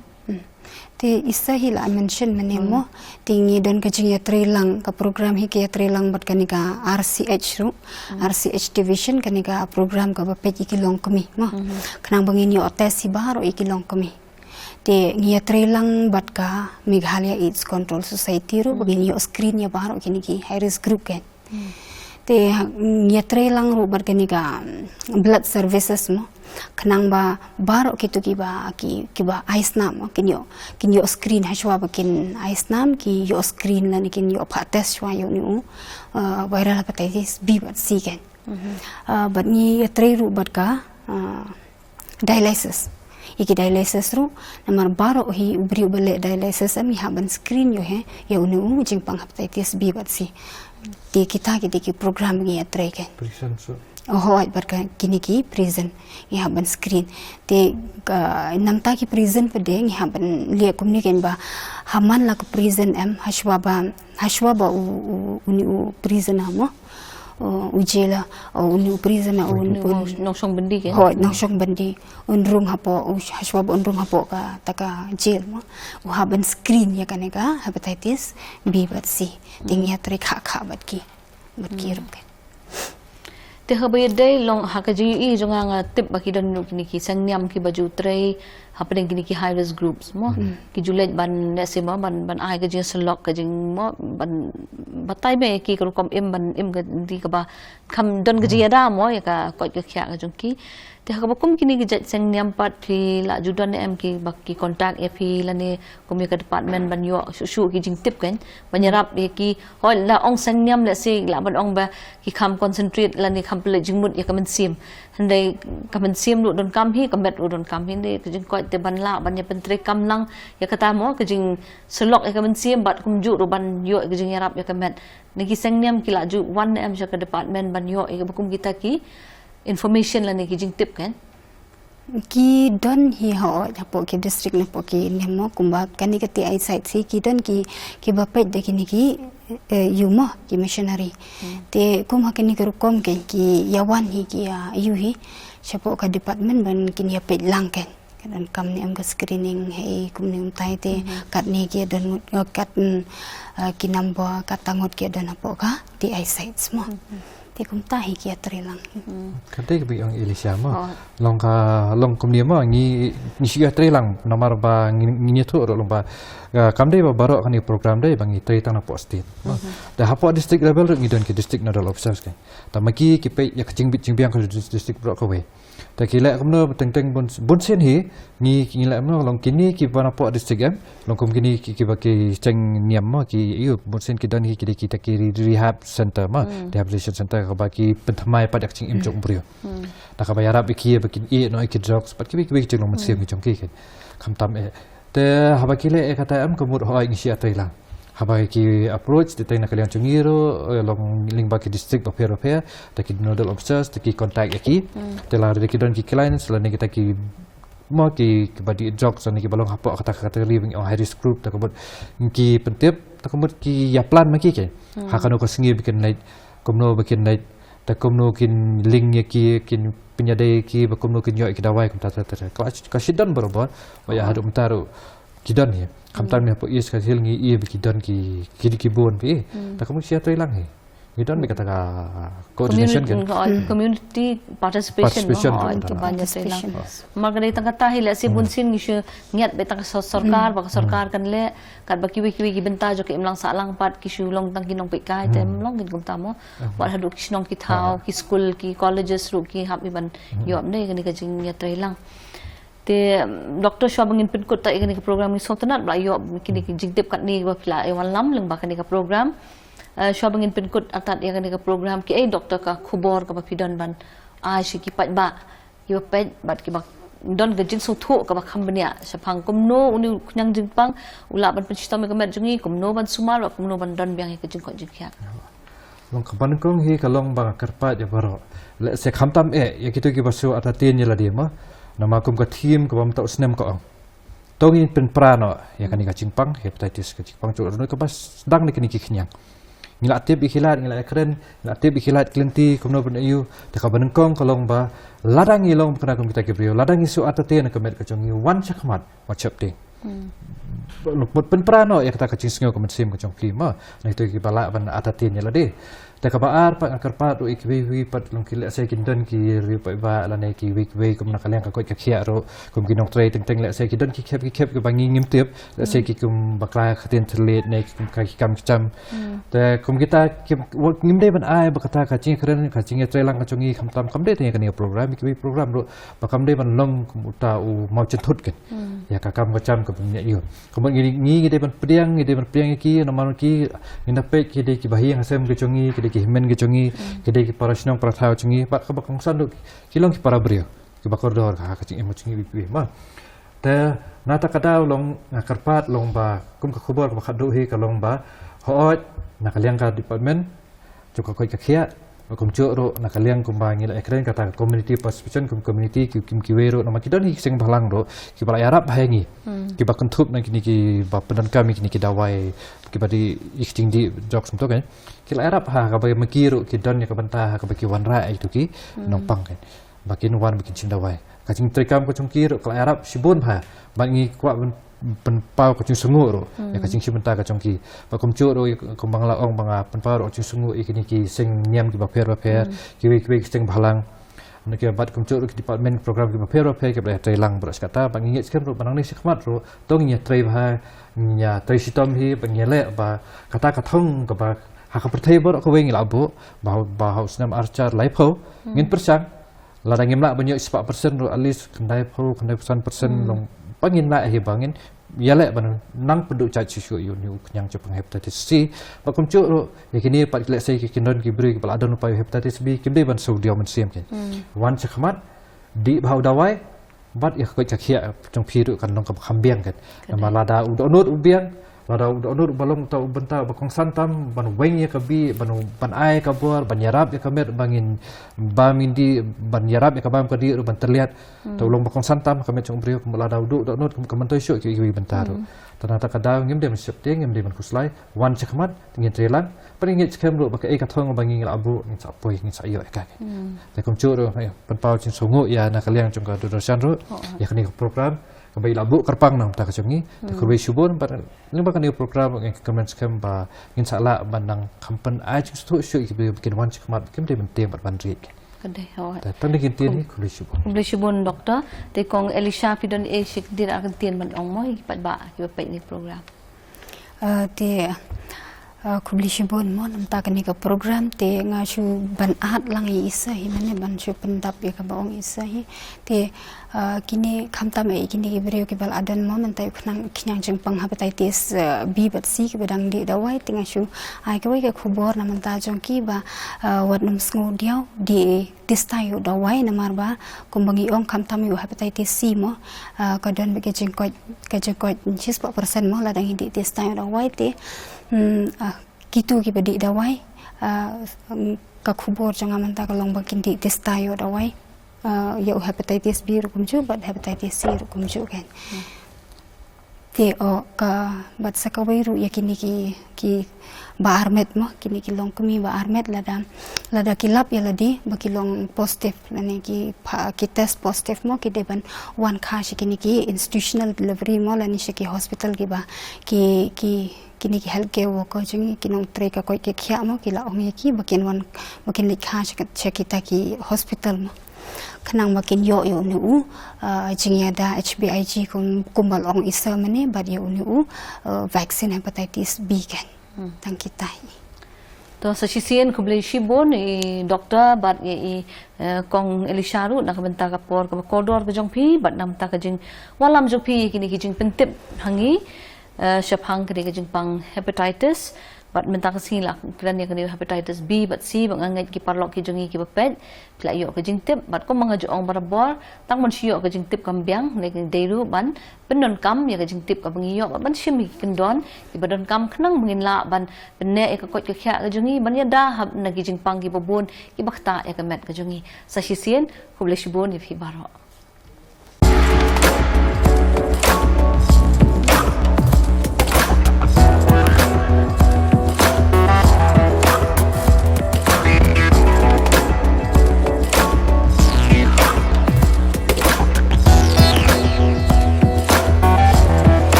ti isahil mention menemo tingi don kajing ya trailang ka program hi ya trailang bat kanika RCH ru RCH division kanika program ka ba peki kilong kami mo kanang bangin yo test si baro ikilong kami ti ngi trailang bat ka Meghalaya AIDS Control Society ru bagin yo screen ya baro kini ki high risk group kan ti ngi trailang ru bat kanika blood services mo kanang ba baro kitu kiba ice nam kinyo screen hashwa bakin ice nam ki yo screen lan kinyo pa test shwa yo ni viral hepatitis B bat C kan bat ni tray ru bat ka dialysis. Iki dialysis ru namar baru hi ubri ubale dialysis ami haban screen yo he ya unu jing pang hepatitis B bat si di kita ki program ngi atre ke Prison so. oh barka kini ki prison ngi haban screen te namta ki prison pede ngi haban le kumni ken ba haman la ku prison em hashwaba uni prison amo ujela uni prison uni nongsong bendi ke hoi nongsong bendi room hapo hashwab room hapo ka taka jail mo haban screen ya kaneka hepatitis B bat C tingya tri kha bat ki rum ke te habai dai long hakaji i jonga nga tip baki dan nu kini ki sangyam ki baju tray hapeng kini ki high risk groups mo ki julet ban nesima ban ai ka jing selok ka jing mo ban batai be ki ko kom ban ga di ka ba kam don ga ji ada mo ya ka ko ka khya ka jong ki te hakabakum kini ki sangyam pat phi la judan em ki baki contact e phi la ne komi ka department ban yo su ki jing tip kan banyarap ki hoi la ong sangyam la se la ban ong ba ki kam concentrate la ni kam pele jingmut ya kamen sim handai kamen sim lu don kam hi kamet lu don kam hi ne kejing ko te ban la ban ya pentre kam lang ya kata mo kejing selok ya kamen sim bat kum ju ru ban yo kejing yarap ya kamet negi sangyam ki la ju 1 ka department ban yo e bakum kita ki information la ne kejing tip kan ki don hi ho hapo ki district na po ki nemo kumba kani ka ti ai site si ki don ki bapet de kini ki yumo ki missionary te kum hakini ka rukom ken ki yawan hi ki yu hi chapo ka department ban kini ya pet lang ken kan kam ni am ka screening hei kum ni umtai te kat ni ki don kat ki number kat tangot ki don hapo ka ti ai sites mo te kum tahi ki atrelang Kadai ke biang Elisha ma long kum dia ma ngi sia trelang nomor ba ngi tu long ba kam dai ba barok kan program dai bangi tre tang po state da hapo district level ngi don ki district nodal officers kan ta maki ki pe ya kaching bit jing biang ka district bro ko we ta ki la kam no teng bon sen hi ngi la no long kini ki ba po district em long kum kini ki ba ki cheng niam ma ki yu bon sen ki don hi ki ta ki rehab center ma rehabilitation center ka ba ki pentamai padak ching im jong brio da ka ba yarap ki ba ki e no ki drugs pat ki ching long sim ki jong ki kam tam e te haba ki le e kata am ko mur ho ngi sia tailang haba ki approach te tena kalian chungiro long ling ba ki district of repair ta ki nodal officers ta ki contact ki te la ki don ki clients la ni kita ki mo ki badi drugs ni ki balong hapo kata living on high risk group ta ko ki pentip ta ko ki ya plan ma ki ke ha kanu ko singi bikin night komno bikin night ta komno kin ling ya ki kin penyadai ki ba komno kin yo ki dawai kum ta ka sidan berobot wa ya hadu mtaru kidan ni kamtam ni po is ka hil ngi e bi kidan ki bon bi ta kamu sia trai lang he kidan bi kata ka coordination kan community participation mo kan, ki banya selang magari tang kata hila si bunsin ngi ngiat betang sarkar ba sarkar kan le kat ba kiwi ki benta jo ki imlang sa lang pat ki shulong tang kinong pe kai tem long kin kumta mo wa hadu ki shnong ki thau ki school ki colleges ru ki hap ban yom ne ni ka jing ya trai lang te Dr. Shwa bangin pinkut ta ikani ka program ni sotanat ba yo kini ki jingtip kat ni ba pila e wan lam leng ba kani ka program Shwa bangin pinkut atat ikani ka program ki ai doktor ka khubor ka ba pidan ban a shi ki pat ba yo pet bat ki ba don ga jing so thu ka ba khambania sapang kumno uni nyang jingpang ula ban pencita me kamet jungi kumno ban sumal ba kumno ban don biang ka jing ko jing kyak long kapan kong hi kalong ba karpa ya baro le se khamtam e ya kitu ki basu atatin ya la dia ma nama kum ka team ka bam tau snem ko tongin pen prano ya kan ka chingpang hepatitis ka chingpang chu no ka bas dang ni kini ki khnyang ngila tip ikhilat ngila ekren ngila tip ikhilat klenti kumno ben yu ta ka banengkong kolong ba ladang ilong kana kum kita ki brio ladang isu atatin ka met ka chongi wan chakmat whatsapp ting mut pen prano ya kata ka chingsngo ka sim ka chongki ma na itu ki bala ban atatin ya la de ta ka baar pa karpa ro ikwi pat long ki le se kin don ki ri pa ba la ne ki we kum na kalyang ka ko ka khia ro kum ki nok trai teng le se ki don ki khep ki bangi ngim tip le se ki kum bakla khatin tlet ne kum ka kam cham te kum kita ngim de ban ai ba kata ka ching khren ka ching trai lang ka chungi kham tam kam de te ka ni program ki program ro ba kam de ban long kum uta u mau chen thut ken ya ka kam ka cham ka nya yu kum ngi de ban priang ki na man ki ina pe ki de ki bahiang asem ke chungi ki himen ke chungi kidai ki para shnong para thau chungi pa ka bakong san du kilong ki para brio kiba koridor ka kacing emocing bi ma te nata kadau long karpat long ba kum ka khubor ka khadu hi ka long ba hoot nakaliang ka department juga koi ka khia kum ro nakaliang kum ba ngila ekren kata community participation kum community kim kiwero nama kidon hi sing balang ro kiba yarap bahengi kiba kentup na kini ki ba pedan kami kini ki dawai kiba di isting di jok sum to kan kila yarap ha ka ba makiro kidon ya ka bantah ka ba ki wanra itu ki nongpang kan bakin wan bikin cindawai kacing trikam kacung kiro kala yarap sibun ha bangi kwa penpau kacung sungu ro ya kacing sibenta kacung ki bakum ro kumbang laong banga penpau ro kacung sungu ikini ki sing niam ki baper ki sing balang nak ki bat kum ro ki department program ki baper ki boleh trailang beras kata bangi ngit sekem ro banang ni sikmat ro tong nya trai ba nya trai sitom hi bangele ba kata kathong ka ba ha ka perthai bor ko wengi labo ba haus nam archar laipo ngin persang ladang imla banyak 4% ro at least kendai 1% long pangin la hi bangin yale ban nang penduk cai susu yu ni yang cepang hepatitis C bakum cu ro yakini pat kile sai ki kindon ki bri kepala adon upai hepatitis B kimde ban saudio man siam ken wan chakmat di bau dawai bat ya ko chakhia trong phi ru kan nong ka khambiang kan nama lada udonut ubiang lada udonut balong tau benta bakong santam ban weng ya kabi ban ai ka bor ban yarab ya kamet bangin bamindi ban yarab ya kabam ka di ban terlihat tolong bakong santam kamet chung brio lada udonut kamantoi syuk ki bentaru tanata kadau ngim dem septing ngim dem kuslai wan chakmat ngin trelang paling ngit kem ro baka e ka thong bangin abu ngin sapoi ngin sayo ka te kum chu ro pan pau chin sungu ya na kaliang chung ka dodosan ro ya kini program kabai labu kerpang nam tak kacungi kurbe subun bar limba kan program ng kemen skem ba ngin sala bandang kampen ai chung stu syu bikin wan chikmat kim de mentem bar bandri kadai ho tan ni kintin ni kurbe subun doktor te kong Elisha pidon e shik dir akan tien ban ong moi pat ba ki pa ni program te kublisibon mo nam ta kani ka program te nga shu ban at lang isa hi mane ban shu pendap ya ka baong isa hi te kini khamtam e kini ki brio ki bal adan mo man tai khang khyang jeng pang hepatitis B bat C ki badang di dawai te nga shu ai ka wai ka khubor nam ta jong ki ba wat nam sngu diaw di distayu dawai namar ba kumbangi ong khamtam yu hepatitis C mo ka don be ke jeng ko 60% mo la dang di distayu dawai te gitu ki bedi dawai ka khubor jangan manta kalong bakin di testayo dawai ya hepatitis B rukum ju but hepatitis C rukum ju kan te o ka bat sakawai ru yakini ki ba armet mo kini ki long kumi ba armet lada kilap ya ladi bakilong positif lani ki test positif mo ki deban one khash kini ki institutional delivery mo lani ki hospital ki ba ki kini ki healthcare worker jungi kinong tre ka koi ke khia mo ki la ong ki bakin likha kita ki hospital mo kanang makin yo ni u jingia da HBIG kumbal ong isa mane bad yo ni u vaccine hepatitis B kan tang kita to sa sisien kublai shibon e doktor bat e kong Elisha ru nak benta ka por ka koridor ka jong phi bat nam ta ka jing walam jong phi kini ki jing pentip hangi shaphang kini ka jing pang hepatitis bat menta ka sila kran ya kini hepatitis B bat C bang angai ki parlok ki jongi ki bapet pla yo ka jing tip bat ko manga jo ong barabor tang mon sio ka jing tip kambiang ne deiru ban benon kam ya ka jing tip ka bangi yo ban shimi kendon ki badon kam khnang mungin la ban benne e ka kot ka khya ka jongi ban ya da hab na ki jing pang ki bobon ki bakta ya ka met ka jongi sa sisien kubleshibon ya phi baro